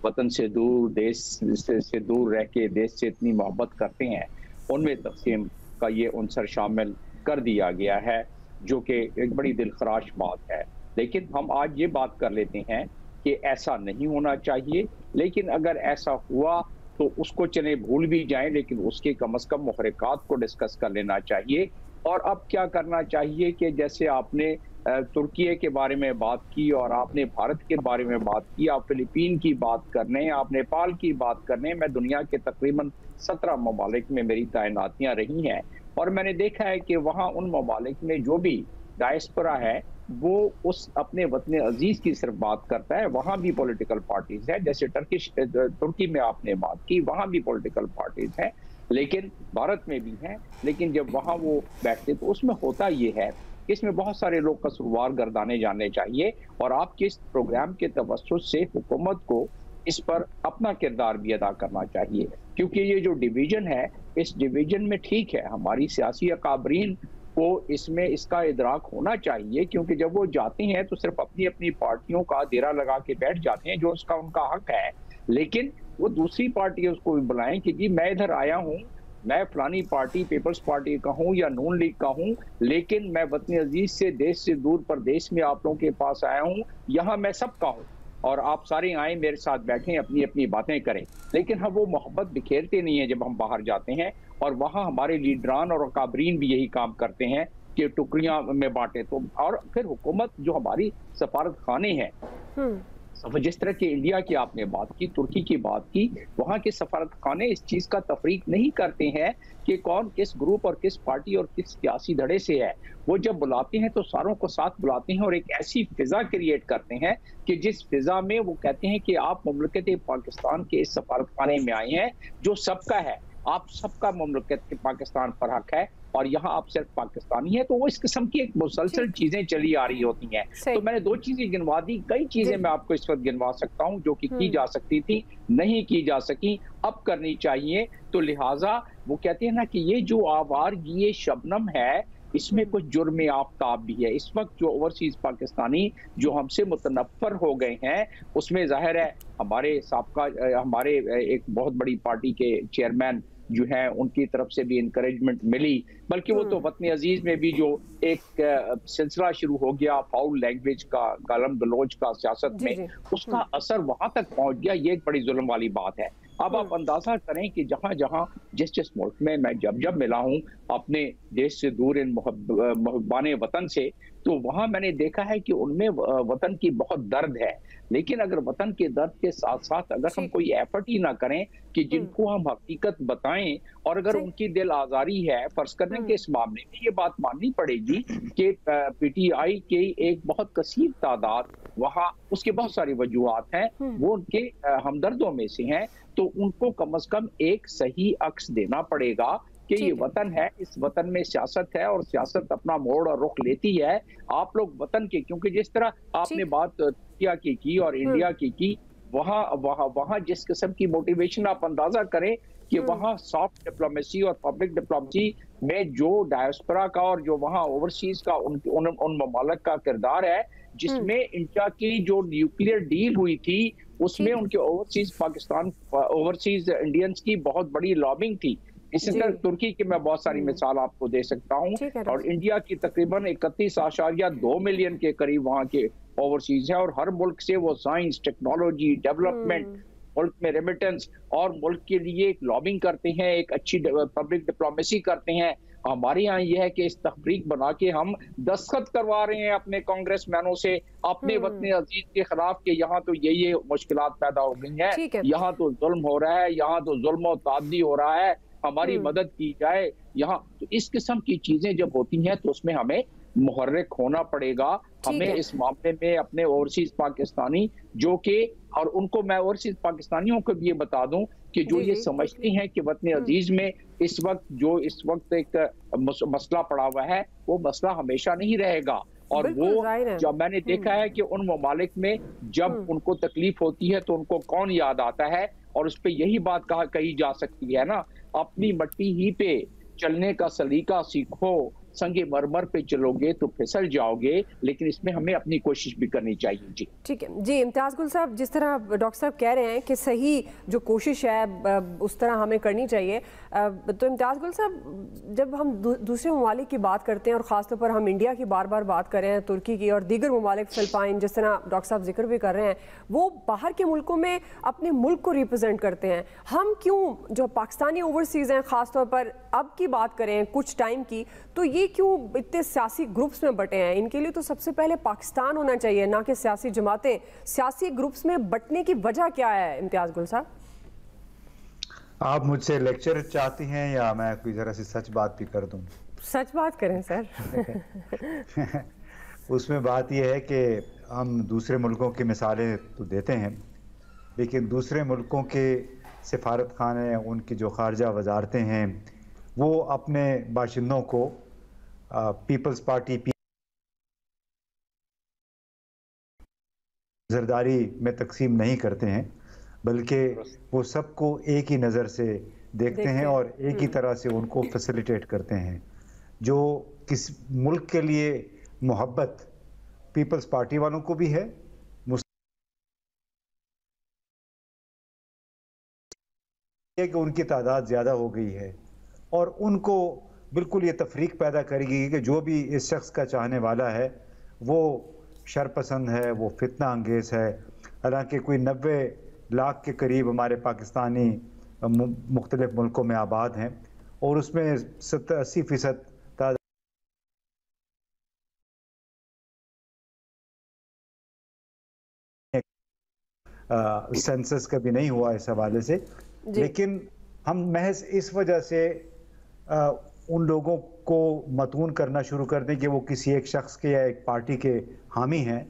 वतन से दूर, देश से दूर रह के देश से इतनी मोहब्बत करते हैं, उनमें तकसीम का ये अंसर शामिल कर दिया गया है, जो कि एक बड़ी दिलखराश बात है। लेकिन हम आज ये बात कर लेते हैं कि ऐसा नहीं होना चाहिए, लेकिन अगर ऐसा हुआ तो उसको चले भूल भी जाएं, लेकिन उसके कम से कम मुहर्रिकात को डिस्कस कर लेना चाहिए। और अब क्या करना चाहिए कि जैसे आपने तुर्की के बारे में बात की और आपने भारत के बारे में बात की, आप फिलिपीन की बात करने, आप नेपाल की बात करने, मैं दुनिया के तकरीबन 17 ममालिक में मेरी तैनातियाँ रही हैं और मैंने देखा है कि वहाँ उन ममालिक में जो भी डायस्पोरा है वो उस अपने वतन अजीज की सिर्फ बात करता है। वहाँ भी पॉलिटिकल पार्टीज है, जैसे तुर्की में आपने बात की, वहाँ भी पॉलिटिकल पार्टीज हैं, लेकिन भारत में भी हैं। लेकिन जब वहाँ वो बैठते तो उसमें होता ये है, इसमें बहुत सारे लोग कसूरवार गर्दाने जाने चाहिए और आपके इस प्रोग्राम के तवज्जुह से हुकूमत को इस पर अपना किरदार भी अदा करना चाहिए, क्योंकि ये जो डिवीजन है, इस डिवीजन में ठीक है हमारी सियासी अकाबरीन को इसमें इसका इदराक होना चाहिए, क्योंकि जब वो जाते हैं तो सिर्फ अपनी अपनी पार्टियों का देरा लगा के बैठ जाते हैं, जो उसका उनका हक है। लेकिन वो दूसरी पार्टी उसको भी बुलाएं कि जी मैं इधर आया हूँ, मैं फलानी पार्टी पीपल्स पार्टी का हूँ या नून लीग का हूँ, लेकिन मैं वतन अजीज से देश से दूर प्रदेश में आप लोगों के पास आया हूँ, यहाँ मैं सबका हूँ और आप सारे आए मेरे साथ बैठें, अपनी अपनी बातें करें। लेकिन हम वो मोहब्बत बिखेरते नहीं है जब हम बाहर जाते हैं, और वहाँ हमारे लीडरान और अकाबरीन भी यही काम करते हैं कि टुकड़ियां में बांटे। तो और फिर हुकूमत जो हमारी सफारत खाने हैं, जिस तरह के इंडिया की आपने बात की, तुर्की की बात की, वहाँ के सफारत खाने इस चीज का तफरीक नहीं करते हैं कि कौन किस ग्रुप और किस पार्टी और किस सियासी धड़े से है। वो जब बुलाते हैं तो सारों को साथ बुलाते हैं और एक ऐसी फिजा क्रिएट करते हैं कि जिस फिजा में वो कहते हैं कि आप मुमलकत पाकिस्तान के इस सफारत खाने में आए हैं जो सबका है, आप सबका मुमलकत के पाकिस्तान पर हक है और यहाँ आप सिर्फ पाकिस्तानी है। तो वो इस किस्म की एक मुसलसल चीजें चली आ रही होती हैं। तो मैंने दो चीजें गिनवा दी, कई चीजें मैं आपको इस वक्त गिनवा सकता हूँ जो कि की जा सकती थी, नहीं की जा सकी, अब करनी चाहिए। तो लिहाजा वो कहते हैं ना कि ये जो आवारगी शबनम है, इसमें कुछ जुर्म आफ्ताब भी है। इस वक्त जो ओवरसीज पाकिस्तानी जो हमसे मुतनफ़र हो गए हैं, उसमें जाहिर है हमारे साबका हमारे एक बहुत बड़ी पार्टी के चेयरमैन जो है उनकी तरफ से भी इनकरेजमेंट मिली, बल्कि वो तो वतन अजीज में भी जो एक सिलसिला शुरू हो गया फाउल लैंग्वेज का, गालम गलोच का सियासत में, उसका असर वहां तक पहुंच गया। ये एक बड़ी जुल्म वाली बात है। अब आप अंदाजा करें कि जहां जहां जिस मुल्क में मैं जब मिला हूं अपने देश से दूर इन मुहब्बाने वतन से, तो वहां मैंने देखा है कि उनमें वतन की बहुत दर्द है। लेकिन अगर वतन के दर्द के साथ साथ अगर हम कोई एफर्ट ही ना करें कि जिनको हम हकीकत बताएं, और अगर उनकी दिल आजारी है, फर्ज करने के इस मामले में ये बात माननी पड़ेगी कि पीटीआई के एक बहुत कसीर तादाद वहाँ, उसके बहुत सारी वजूहात हैं, वो उनके हमदर्दों में से हैं, तो उनको कम से कम एक सही अक्स देना पड़ेगा कि ये वतन है, इस वतन में सियासत है और सियासत अपना मोड़ और रुख लेती है। आप लोग वतन के, क्योंकि जिस तरह आपने बात तुर्किया की और इंडिया की, वहाँ जिस किस्म की मोटिवेशन आप अंदाजा करें कि वहाँ सॉफ्ट डिप्लोमेसी और पब्लिक डिप्लोमेसी में जो डायस्पोरा का और जो वहाँ ओवरसीज का उन ममालिक का किरदार है, जिसमें इंडिया की जो न्यूक्लियर डील हुई थी उसमें उनके ओवरसीज इंडियंस की बहुत बड़ी लॉबिंग थी। इसी तरह तुर्की की मैं बहुत सारी मिसाल आपको दे सकता हूँ, और इंडिया की तकरीबन 31.2 मिलियन के करीब वहाँ के ओवरसीज है, और हर मुल्क से वो साइंस, टेक्नोलॉजी, डेवलपमेंट, मुल्क में रेमिटेंस और मुल्क के लिए एक लॉबिंग करते हैं, एक अच्छी पब्लिक डिप्लोमेसी करते हैं। हमारे यहाँ यह है कि इस तहरीक बना के हम दस्तखत करवा रहे हैं अपने कांग्रेसमैनों से अपने वतन अजीज के खिलाफ कि यहाँ तो ये मुश्किलात पैदा हो गई हैं, यहाँ तो जुल्म हो रहा है, यहाँ तो जुल्म और तादी हो रहा है, हमारी मदद की जाए यहाँ। तो इस किस्म की चीजें जब होती हैं तो उसमें हमें मुहर्रिक होना पड़ेगा। हमें इस मामले में अपने ओवरसीज पाकिस्तानी जो कि, और उनको मैं ओवरसीज पाकिस्तानियों को भी ये बता दूं कि जो ये समझते हैं कि वतन अजीज में इस वक्त एक मसला पड़ा हुआ है, वो मसला हमेशा नहीं रहेगा। और वो जब मैंने देखा है कि उन ममालिक में जब उनको तकलीफ होती है तो उनको कौन याद आता है, और उस पर यही बात कही जा सकती है ना, अपनी मट्टी ही पे चलने का सलीका सीखो, संगे मरमर पे चलोगे तो फिसल जाओगे, लेकिन इसमें हमें अपनी कोशिश भी करनी चाहिए। जी ठीक है जी। इम्तियाज़ गुल साहब, जिस तरह डॉक्टर साहब कह रहे हैं कि सही जो कोशिश है उस तरह हमें करनी चाहिए, तो इम्तियाज़ गुल साहब जब हम दूसरे ममालिक की बात करते हैं और ख़ासतौर पर हम इंडिया की बार बार बात कर रहे हैं, तुर्की की और दीगर ममालिक फ़िलिपाइन जिस तरह डॉक्टर साहब जिक्र भी कर रहे हैं, वो बाहर के मुल्कों में अपने मुल्क को रिप्रजेंट करते हैं। हम क्यों जो पाकिस्तानी ओवरसीज़ हैं ख़ासतौर पर अब की बात करें कुछ टाइम की, तो ये क्यों इतने सियासी ग्रुप्स में बटे हैं? इनके लिए तो सबसे पहले पाकिस्तान होना चाहिए, ना कि सियासी जमातें। सियासी ग्रुप्स में बटने की वजह क्या है इम्तियाज़ गुल साहब? आप मुझसे लेक्चर चाहती हैं या मैं कोई जरा सी सच बात भी कर दूं? सच बात करें सर। उसमें बात यह है कि हम दूसरे मुल्कों की मिसालें तो देते हैं, लेकिन दूसरे मुल्कों के सिफारत खाने, उनकी जो खारजा वजारतें हैं, वो अपने बाशिंदों को पीपल्स पार्टी जरदारी में तकसीम नहीं करते हैं, बल्कि वो सबको एक ही नज़र से देखते हैं और एक ही तरह से उनको फैसिलिटेट करते हैं। जो किस मुल्क के लिए मोहब्बत पीपल्स पार्टी वालों को भी है, कि उनकी तादाद ज़्यादा हो गई है और उनको बिल्कुल ये तफरीक पैदा करेगी कि जो भी इस शख्स का चाहने वाला है वो शरपसंद है, वो फितना अंगेज़ है। हालांकि कोई 90 लाख के करीब हमारे पाकिस्तानी मुख्तलिफ मुल्कों में आबाद हैं और उसमें 70-80% सेंसस कभी नहीं हुआ इस हवाले से, लेकिन हम महज इस वजह से उन लोगों को मतून करना शुरू कर दें कि वो किसी एक शख्स के या एक पार्टी के हामी हैं,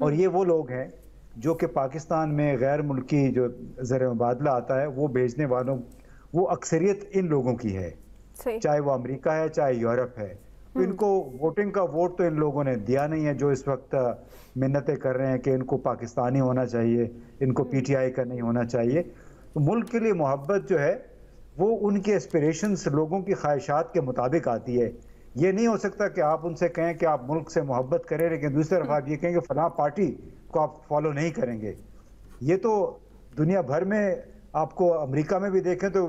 और ये वो लोग हैं जो कि पाकिस्तान में गैर मुल्की जो ज़र मुबादला आता है वो भेजने वालों, वो अक्सरियत इन लोगों की है, चाहे वो अमेरिका है चाहे यूरोप है। तो इनको वोटिंग का वोट तो इन लोगों ने दिया नहीं है, जो इस वक्त मिन्नतें कर रहे हैं कि इनको पाकिस्तानी होना चाहिए, इनको पीटीआई का नहीं होना चाहिए। तो मुल्क के लिए मोहब्बत जो है वो उनके एस्पिरेशंस, लोगों की ख्वाहिशात के मुताबिक आती है। ये नहीं हो सकता कि आप उनसे कहें कि आप मुल्क से मोहब्बत करें लेकिन दूसरी तरफ आप ये कहेंगे फलां पार्टी को आप फॉलो नहीं करेंगे। ये तो दुनिया भर में, आपको अमेरिका में भी देखें तो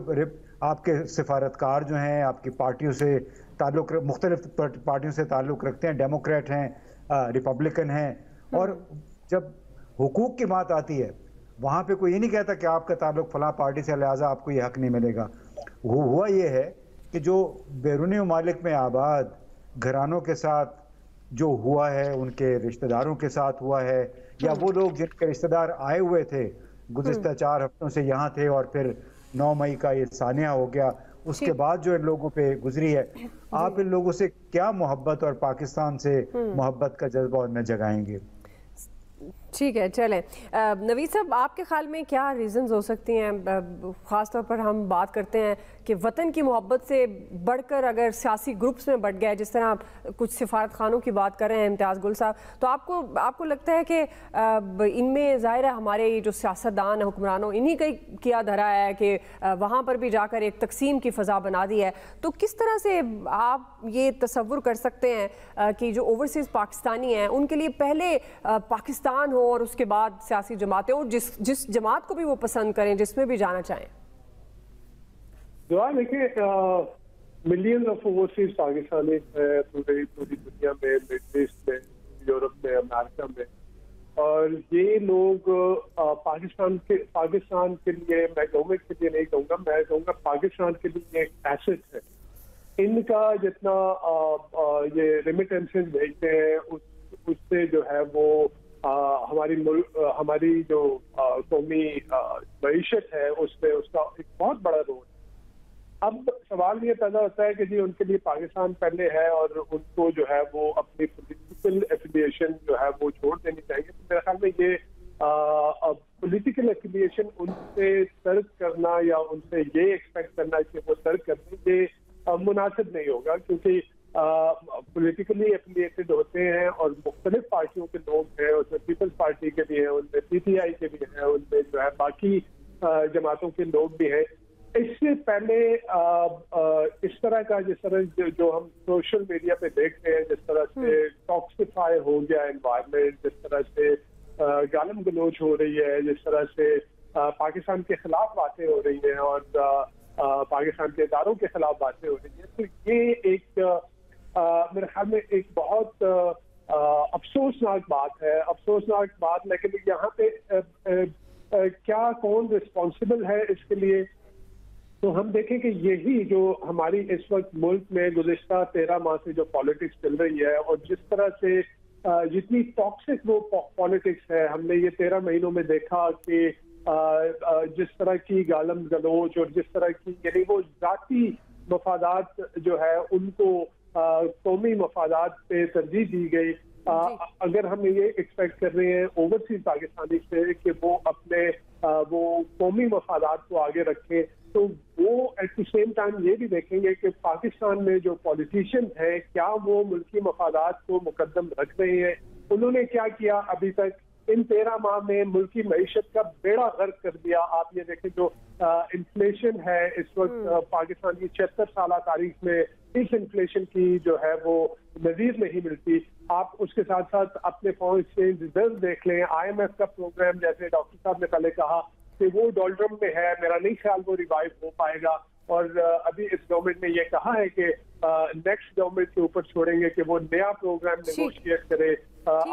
आपके सिफारतकार जो हैं आपकी पार्टियों से ताल्लुक़, मुख्तलिफ पार्टियों से ताल्लुक़ रखते हैं, डेमोक्रेट हैं, रिपब्लिकन हैं, और जब हुकूक की बात आती है वहाँ पे कोई ये नहीं कहता कि आपका ताल्लुक़ फलां पार्टी से, लिहाजा आपको ये हक नहीं मिलेगा। हुआ ये है कि जो बैरूनी ममालिक में आबाद घरानों के साथ जो हुआ है, उनके रिश्तेदारों के साथ हुआ है, या वो लोग जिनके रिश्तेदार आए हुए थे गुज़िश्ता 4 हफ्तों से यहाँ थे और फिर 9 मई का ये सानिया हो गया, उसके बाद जो इन लोगों पे गुजरी है, आप इन लोगों से क्या मोहब्बत और पाकिस्तान से मोहब्बत का जज्बा उनमें जगाएंगे? ठीक है, चलें। नवीद साहब, आपके ख्याल में क्या रीज़न्स हो सकती हैं? ख़ास तौर पर हम बात करते हैं कि वतन की मोहब्बत से बढ़कर अगर सियासी ग्रुप्स में बढ़ गया, जिस तरह आप कुछ सिफारत खानों की बात कर रहे हैं इम्तियाज़ गुल साहब, तो आपको लगता है कि इनमें ज़ाहिर है हमारे जो सियासतदान हुक्मरानों, इन्हीं का किया धरा है कि वहाँ पर भी जाकर एक तकसीम की फ़ज़ा बना दी है। तो किस तरह से आप ये तसव्वुर कर सकते हैं कि जो ओवरसीज़ पाकिस्तानी हैं उनके लिए पहले पाकिस्तान हो और उसके बाद सियासी जमातें, और जिस जमात को भी वो पसंद करें, जिसमें भी जाना चाहें? देखिए, मिलियंस ऑफ ओवरसीज पाकिस्तानी है पूरी दुनिया में, मिडल ईस्ट में, यूरोप में, अमेरिका में, और ये लोग पाकिस्तान के लिए, मैं गवर्नमेंट के लिए नहीं कहूँगा, मैं कहूँगा पाकिस्तान के लिए एक एसेट है। इनका जितना ये रेमिटेंसेस भेजते हैं उससे जो है वो हमारी जो कौमी मईशत है उसमें उसका एक बहुत बड़ा रोल है। अब सवाल ये पैदा होता है कि जी उनके लिए पाकिस्तान पहले है और उनको जो है वो अपनी पॉलिटिकल एफिलिएशन जो है वो छोड़ देनी चाहिए। तो मेरे ख्याल में ये पॉलिटिकल एफिलिएशन उनसे तर्क करना या उनसे ये एक्सपेक्ट करना कि वो तर्क कर दें, ये मुनासिब नहीं होगा, क्योंकि पॉलिटिकली एफिलिएटेड होते हैं और मुख्तलिफ पार्टियों के लोग हैं, उसमें पीपल्स पार्टी के भी हैं, उनमें पीटीआई के भी हैं, उनमें जो है बाकी जमातों के लोग भी हैं। इससे पहले इस तरह का, जिस तरह जो हम सोशल मीडिया पे देखते हैं, जिस तरह से टॉक्सिफाई हो गया एनवायरनमेंट, जिस तरह से गालम गलोच हो रही है, जिस तरह से पाकिस्तान के खिलाफ बातें हो रही हैं और पाकिस्तान के इदारों के खिलाफ बातें हो रही हैं, तो ये एक मेरे ख्याल में एक बहुत अफसोसनाक बात है, अफसोसनाक बात। लेकिन यहाँ पे क्या कौन रिस्पॉन्सिबल है इसके लिए, तो हम देखें कि यही जो हमारी इस वक्त मुल्क में गुज़िश्ता 13 माह से जो पॉलिटिक्स चल रही है और जिस तरह से जितनी टॉक्सिक वो पॉलिटिक्स है, हमने ये 13 महीनों में देखा कि जिस तरह की गालम गलोच और जिस तरह की, यानी वो जाती मफादात जो है उनको कौमी मफादात पे तरजीह दी गई। अगर हम ये एक्सपेक्ट कर रहे हैं ओवरसीज पाकिस्तानी से कि वो अपने वो कौमी मफादात को आगे रखें, तो वो एट द सेम टाइम ये भी देखेंगे कि पाकिस्तान में जो पॉलिटिशियन हैं क्या वो मुल्की मफादात को मुकद्दम रख रहे हैं। उन्होंने क्या किया अभी तक इन 13 माह में मुल्की मईशत का बेड़ा गर्क कर दिया। आप ये देखें जो इन्फ्लेशन है इस वक्त पाकिस्तान की 76 साल तारीख में इस इन्फ्लेशन की जो है वो नजीर नहीं मिलती। आप उसके साथ साथ अपने फॉरेन एक्सचेंज रिजर्व देख लें, IMF का प्रोग्राम जैसे डॉक्टर साहब ने पहले कहा कि वो डॉलरम में है, मेरा नहीं ख्याल वो रिवाइव हो पाएगा। और अभी इस गवर्नमेंट ने ये कहा है कि नेक्स्ट गवर्नमेंट के ऊपर छोड़ेंगे कि वो नया प्रोग्राम नेगोशिएट करे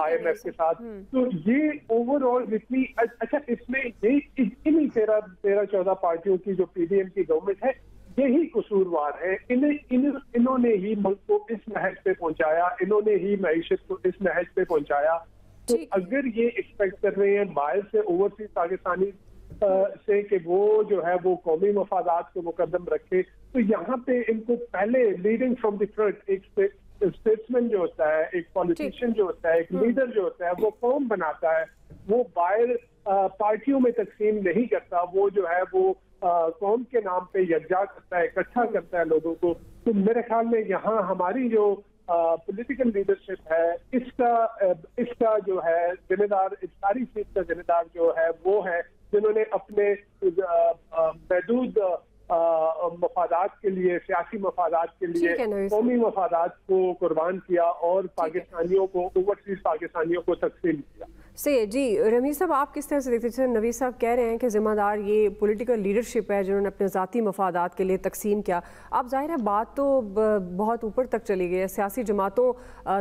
IMF के साथ। तो ये ओवरऑल जितनी अच्छा इसमें ये इन्हीं 13-14 पार्टियों की जो PDM की गवर्नमेंट है यही कसूरवार है। इन्होंने ही मुल्क को इस नहज पे पहुंचाया, इन्होंने ही मईशत को इस नहज पे पहुंचाया। तो अगर ये एक्सपेक्ट कर रहे हैं बाहर से ओवरसीज पाकिस्तानी से कि वो जो है वो कौमी मफादात को मुकद्दम रखे, तो यहाँ पे इनको पहले लीडिंग फ्रॉम द फ्रंट एक स्टेट्समैन जो होता है, एक पॉलिटिशियन जो होता है, एक लीडर जो होता है, वो कौम बनाता है, वो बाहर पार्टियों में तकसीम नहीं करता, वो जो है वो कौम के नाम पे यकजा करता है, इकट्ठा करता है लोगों को। तो मेरे ख्याल में यहाँ हमारी जो पॉलिटिकल लीडरशिप है इसका जो है जिम्मेदार, इस सारी चीज का जिम्मेदार जो है वो है जिन्होंने अपने महदूद मफादात के लिए, सियासी मफादात के लिए कौमी मफादात को कुर्बान किया और पाकिस्तानियों को, ओवरसीज पाकिस्तानियों को तकसीम किया। सही जी। रमीज साहब आप किस तरह से देखते हैं? नवीद साहब कह रहे हैं कि जिम्मेदार ये पॉलिटिकल लीडरशिप है जिन्होंने अपने ज़ाती मफादात के लिए तकसीम किया। अब जाहिर है बात तो बहुत ऊपर तक चली गई है, सियासी जमातों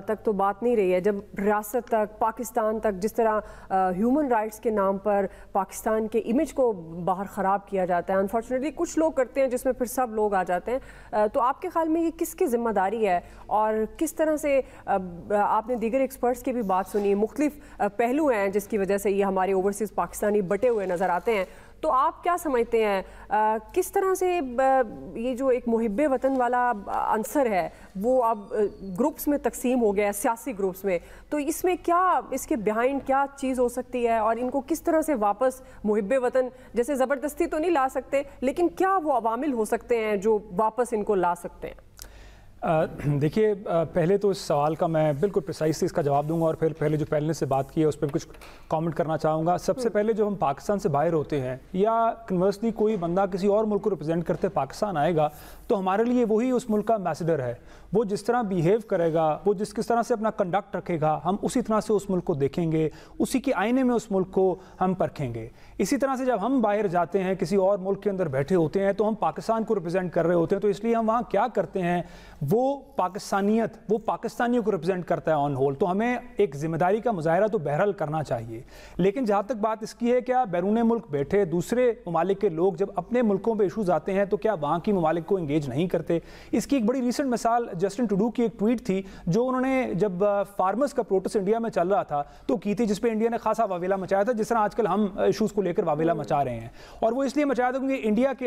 तक तो बात नहीं रही है, जब रियासत तक, पाकिस्तान तक, जिस तरह ह्यूमन राइट्स के नाम पर पाकिस्तान के इमेज को बाहर ख़राब किया जाता है। अनफॉर्चुनेटली कुछ लोग करते हैं जिसमें फिर सब लोग आ जाते हैं। तो आपके ख्याल में ये किसकी जिम्मेदारी है और किस तरह से, आपने दीगर एक्सपर्ट्स की भी बात सुनी, मुख्तलिफ पहलू हैं जिसकी वजह से ये हमारे ओवरसीज पाकिस्तानी बटे हुए नजर आते हैं, तो आप क्या समझते हैं किस तरह से ये जो एक मुहिब्बे वतन वाला अंसर है वो अब ग्रुप्स में तकसीम हो गया है, सियासी ग्रुप्स में, तो इसमें क्या, इसके बिहाइंड क्या चीज़ हो सकती है और इनको किस तरह से वापस मुहिब्बे वतन, जैसे ज़बरदस्ती तो नहीं ला सकते, लेकिन क्या वो अवामिल हो सकते हैं जो वापस इनको ला सकते हैं? देखिए, पहले तो इस सवाल का मैं बिल्कुल प्रिसाइसली इसका जवाब दूंगा और फिर पहले जो पैनल से बात की है उस पर कुछ कमेंट करना चाहूँगा। सबसे पहले जो हम पाकिस्तान से बाहर होते हैं या कन्वर्सली कोई बंदा किसी और मुल्क को रिप्रेजेंट करते पाकिस्तान आएगा तो हमारे लिए वही उस मुल्क का एम्बेसडर है। वो जिस तरह बिहेव करेगा, वो किस तरह से अपना कंडक्ट रखेगा, हम उसी तरह से उस मुल्क को देखेंगे, उसी के आईने में उस मुल्क को हम परखेंगे। इसी तरह से जब हम बाहर जाते हैं, किसी और मुल्क के अंदर बैठे होते हैं तो हम पाकिस्तान को रिप्रेजेंट कर रहे होते हैं, तो इसलिए हम वहाँ क्या करते हैं, वो पाकिस्तानियत, वो पाकिस्तानियों को रिप्रेजेंट करता है ऑन होल। तो हमें एक जिम्मेदारी का मुजाहरा तो बहरहाल करना चाहिए। लेकिन जहाँ तक बात इसकी है क्या बैरून मुल्क बैठे दूसरे ममालिक के लोग जब अपने मुल्कों पे इशूज़ आते हैं तो क्या वहाँ की ममालिक को इंगेज नहीं करते? इसकी एक बड़ी रिसेंट मिसाल जस्टिन ट्रूडो की एक ट्वीट थी जो उन्होंने जब फार्मर्स का प्रोटेस्ट इंडिया में चल रहा था तो की थी, जिसपे इंडिया ने खासा वावेला मचाया था, जिस तरह आजकल हम इशूज़ को लेकर वावेला मचा रहे हैं। और वो इसलिए मचाया था क्योंकि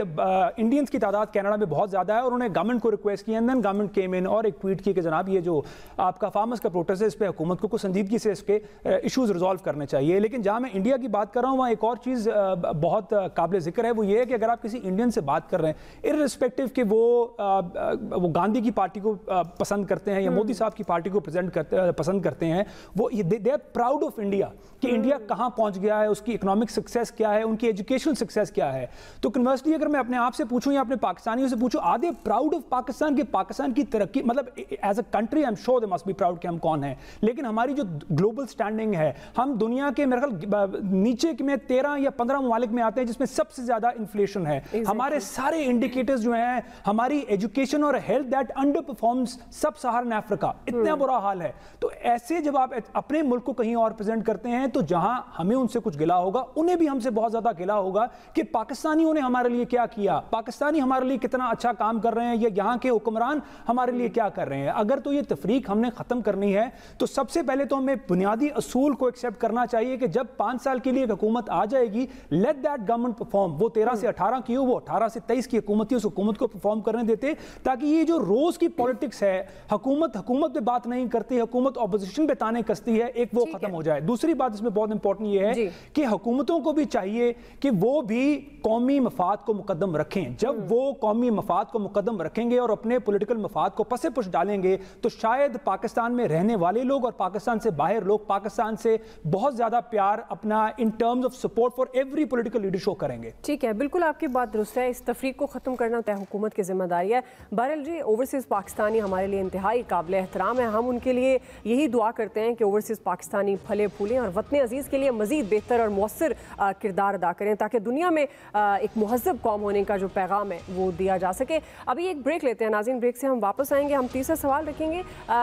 इंडियंस की तादाद कनाडा में बहुत ज़्यादा है और उन्होंने गवर्नमेंट को रिक्वेस्ट की एंड देन गवर्नमेंट केम इन और एक ट्वीट की कि जनाब ये जो आपका फार्मर्स का प्रोटेस्ट है इस पर हुकूमत को कुछ संजीदगी से इसके इशूज़ रिजॉल्व करने चाहिए। लेकिन जहाँ मैं इंडिया की बात कर रहा हूँ वहाँ एक और चीज़ बहुत काबिल जिक्र है, वो ये है कि अगर आप किसी इंडियन से बात कर रहे हैं इर्रिस्पेक्टिव कि वो गांधी की पार्टी को पसंद करते हैं या मोदी साहब की पार्टी को पसंद करते हैं, वो they are proud of India कि इंडिया कहाँ पहुँच गया है, उसकी इकोनॉमिक सक्सेस क्या है, उनकी एजुकेशनल सक्सेस क्या है। तो कन्वर्सली अगर मैं अपने आप से पूछूं या अपने पाकिस्तानियों से पूछूं are they proud of Pakistan, के पाकिस्तान की तरक्की, मतलब as a country I am sure they must be proud कि हम कौन हैं, लेकिन हमारी जो ग्लोबल स्टैंडिंग है, हम दुनिया के मेरे ख्याल नीचे में 13 या 15 ममालिक में आते हैं जिसमें सबसे ज्यादा इन्फ्लेशन है। हमारे सारे इंडिकेटर्स जो हैं, हमारी एजुकेशन और हेल्थ दैट अंडर परफॉर्म्स सब सहारन अफ्रीका, इतना बुरा हाल है। तो ऐसे जब आप अपने मुल्क को कहीं और प्रेजेंट करते हैं तो जहां हमें उनसे कुछ गिला होगा, उन्हें भी हमसे बहुत ज्यादा गिला होगा कि पाकिस्तानियों ने हमारे लिए क्या किया, पाकिस्तानी हमारे लिए कितना अच्छा काम कर रहे हैं, या यहाँ के हुक्मरान हमारे लिए क्या कर रहे हैं। अगर तो ये तफरीक हमने ख़त्म करनी है तो सबसे पहले तो हमें बुनियादी असूल को एक्सेप्ट करना चाहिए कि जब 5 साल के लिए एक हुकूमत आ जाएगी, लेट दैट गवर्नमेंट परफॉर्म। वो 13 से 18 की हो, वो 18 से 23 की हुकूमत थी, उस हुकूमत को परफॉर्म करने देते, ताकि ये जो रोज की पॉलिटिक्स है, हुकूमत पे बात नहीं करती, हुकूमत ऑपोजिशन पे ताने कसती है, एक वो खत्म हो जाए। दूसरी बात इसमें बहुत इंपॉर्टेंट ये है कि हुकूमतों को भी चाहिए कि वो भी कौमी मफाद को मुकद्दम रखें। जब वो कौमी मफाद को मुकद्दम रखेंगे और अपने पॉलिटिकल मफाद को पसे पुश डालेंगे तो शायद पाकिस्तान में रहने वाले लोग और पाकिस्तान से बाहर लोग पाकिस्तान से बहुत ज्यादा प्यार अपना in terms of support for every political leader show करेंगे। ठीक है, बिल्कुल आपकी बात दुरुस्त है। इस तफरीक को खत्म करना तय हुकूमत की जिम्मेदारी है। बहरहाल जी, ओवरसीज पाकिस्तानी हमारे लिए इंतहाई काबिल एहतराम है। हम उनके लिए यही दुआ करते हैं कि ओवरसीज पाकिस्तानी फले फूलें और वतन अजीज़ के लिए मजीद बेहतर और मौसर किरदार अदा करें, ताकि दुनिया में एक महज़ब कौम होने का जो पैगाम है वो दिया जा सके। अभी एक ब्रेक लेते हैं नाज़रीन, ब्रेक से हम वापस आएंगे। हम तीसरा सवाल रखेंगे।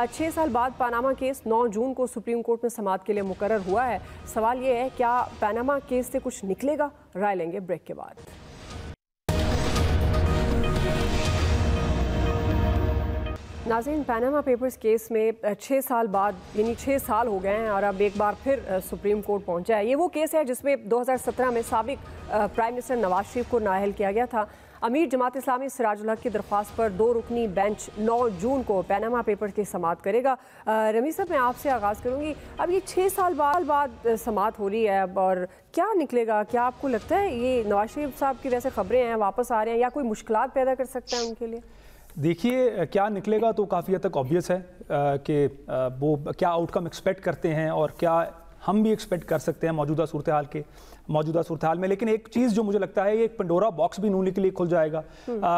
6 साल बाद पनामा केस 9 जून को सुप्रीम कोर्ट में समाअत के लिए मुकर्रर हुआ है। सवाल ये है, क्या पनामा केस से कुछ निकलेगा? राय लेंगे ब्रेक के बाद। नाज़रीन, पनामा पेपर्स केस में 6 साल बाद, यानी 6 साल हो गए हैं और अब एक बार फिर सुप्रीम कोर्ट पहुंचा है। ये वो केस है जिसमें 2017 में साबिक प्राइम मिनिस्टर नवाज शरीफ को नाअहल किया गया था। अमीर जमात इस्लामी सिराजुल हक की दरख्वास्त पर 2 रुकनी बेंच 9 जून को पनामा पेपर्स की समाअत करेगा। रमीज साहब, मैं आपसे आगाज़ करूँगी। अब ये 6 साल बाद समाअत हो रही है अब, और क्या निकलेगा? क्या आपको लगता है ये नवाज शरीफ साहब की वैसे खबरें हैं वापस आ रहे हैं, या कोई मुश्किलात पैदा कर सकता है उनके लिए? देखिए, क्या निकलेगा तो काफ़ी हद तक ऑब्वियस है कि वो क्या आउटकम एक्सपेक्ट करते हैं और क्या हम भी एक्सपेक्ट कर सकते हैं मौजूदा सूरत हाल में। लेकिन एक चीज़ जो मुझे लगता है, ये एक पंडोरा बॉक्स भी नून लीग के लिए खुल जाएगा।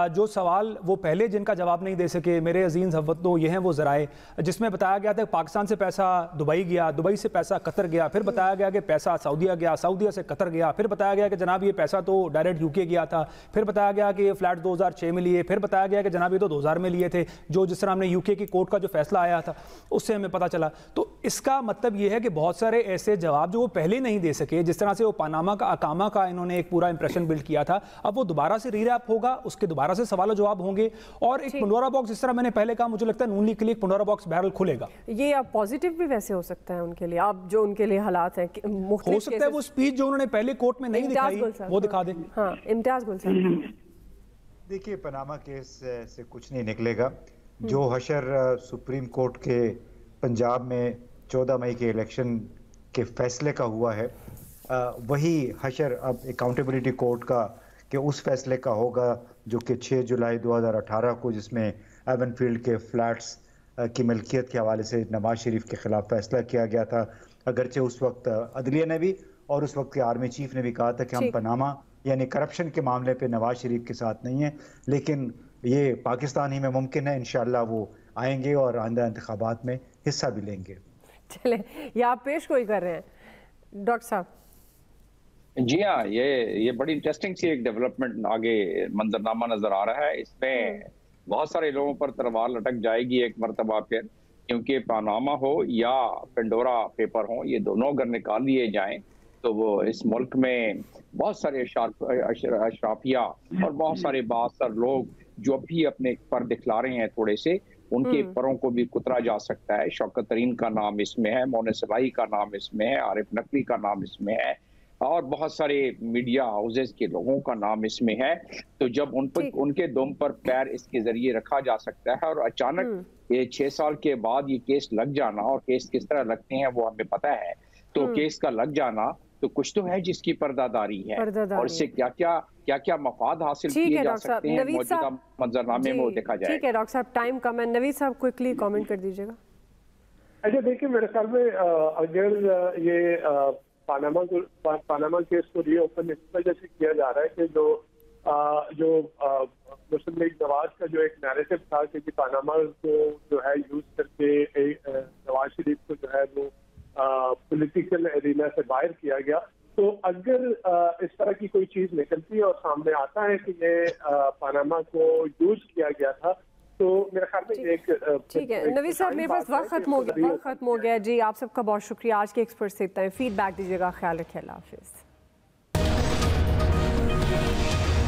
जो सवाल वो पहले जिनका जवाब नहीं दे सके, मेरे अजीज़ हवतो ये हैं वो ज़राए, जिसमें बताया गया था पाकिस्तान से पैसा दुबई गया, दुबई से पैसा कतर गया, फिर बताया गया कि पैसा सऊदीया गया, सऊदीया से कतर गया, फिर बताया गया कि जनाब ये पैसा तो डायरेक्ट यूके गया था, फिर बताया गया कि ये फ्लैट 2006 में लिए, फिर बताया गया कि जनाब ये तो 2000 में लिए थे, जो जिस तरह हमने यूके की कोर्ट का जो फैसला आया था उससे हमें पता चला। तो इसका मतलब ये है कि बहुत सारे ऐसे जवाब जो वो पहले नहीं दे सके, जिस तरह से वो पनामा का अकामा का इन्होंने एक पूरा इंप्रेशन बिल्ड किया था, अब वो दोबारा से रीरैप होगा, उसके दोबारा से सवाल जवाब होंगे और एक पंडोरा बॉक्स, जिस तरह मैंने पहले कहा, मुझे लगता है नून लीग के लिए एक पंडोरा बॉक्स बहरहाल खुलेगा। ये अब पॉजिटिव भी वैसे हो सकता है उनके लिए, अब जो उनके लिए हालात हैं, हो सकता है वो स्पीच जो उन्होंने पहले कोर्ट में नहीं दिखाई वो दिखा दे। हाँ, इम्तियाज गुल साहब। देखिए, पनामा केस से कुछ नहीं निकलेगा। जो हशर सुप्रीम कोर्ट के पंजाब में 14 मई के इलेक्शन के फैसले का हुआ है, वही हशर अब अकाउंटेबिलिटी कोर्ट का कि उस फैसले का होगा जो कि 6 जुलाई 2018 को, जिसमें एवनफील्ड के फ्लैट्स की मिल्कियत के हवाले से नवाज शरीफ के खिलाफ फैसला किया गया था। अगरचे उस वक्त अदलिया ने भी और उस वक्त के आर्मी चीफ ने भी कहा था कि हम पनामा यानी करप्शन के मामले पे नवाज शरीफ के साथ नहीं है, लेकिन ये पाकिस्तान ही में मुमकिन है। इंशाल्लाह वो आएंगे और आइंदा इंतखाबात में हिस्सा भी लेंगे। चले, ये आप पेश कोई कर रहे हैं डॉक्टर साहब? जी हाँ, ये बड़ी इंटरेस्टिंग सी एक डेवलपमेंट आगे मंजरनामा नजर आ रहा है। इसमें बहुत सारे लोगों पर तलवार लटक जाएगी एक मरतबा फिर, क्योंकि पनामा हो या पेंडोरा पेपर हो, ये दोनों अगर निकाल लिए जाएं तो वो इस मुल्क में बहुत सारे अशराफिया और बहुत सारे बासर लोग जो भी अपने पर दिखला रहे हैं थोड़े से, उनके परों को भी कुतरा जा सकता है। शौकत तरीन का नाम इसमें है, मोने सबाही का नाम इसमें है, आरिफ नकवी का नाम इसमें है और बहुत सारे मीडिया हाउसेस के लोगों का नाम इसमें है। तो जब उनके दम पर पैर इसके जरिए रखा जा सकता है और अचानक ये 6 साल के बाद ये केस लग जाना, और केस किस तरह लगते हैं वो हमें पता है, तो केस का लग जाना तो कुछ तो है जिसकी पर्दादारी है और इससे क्या क्या मफाद हासिल किए जा सकते हैं मौजूदा मंजरनामे में वो देखा जाए। ठीक है डॉक्टर साहब, टाइम कम है। नवीद साहब क्विकली कमेंट कर दीजिएगा। अच्छा, देखिए, मेरे ख्याल में अगर ये पानामा केस को रीओपन इस वजह से किया जा रहा है कि जो मुस्लिम लीग नवाज का जो एक नैरेटिव था कि पानामा को जो है यूज करके नवाज शरीफ को जो है वो पॉलिटिकल एरिना से बाहर किया गया, तो अगर इस तरह की कोई चीज निकलती है और सामने आता है कि ये पानामा को यूज किया गया था, तो मेरे ख्याल में एक ठीक है। नवीद साहब, मेरे पास वक्त खत्म हो गया जी। आप सबका बहुत शुक्रिया। आज के एक्सपर्ट से इतना ही। फीडबैक दीजिएगा। ख्याल रखिए। अल्लाह हाफिज़।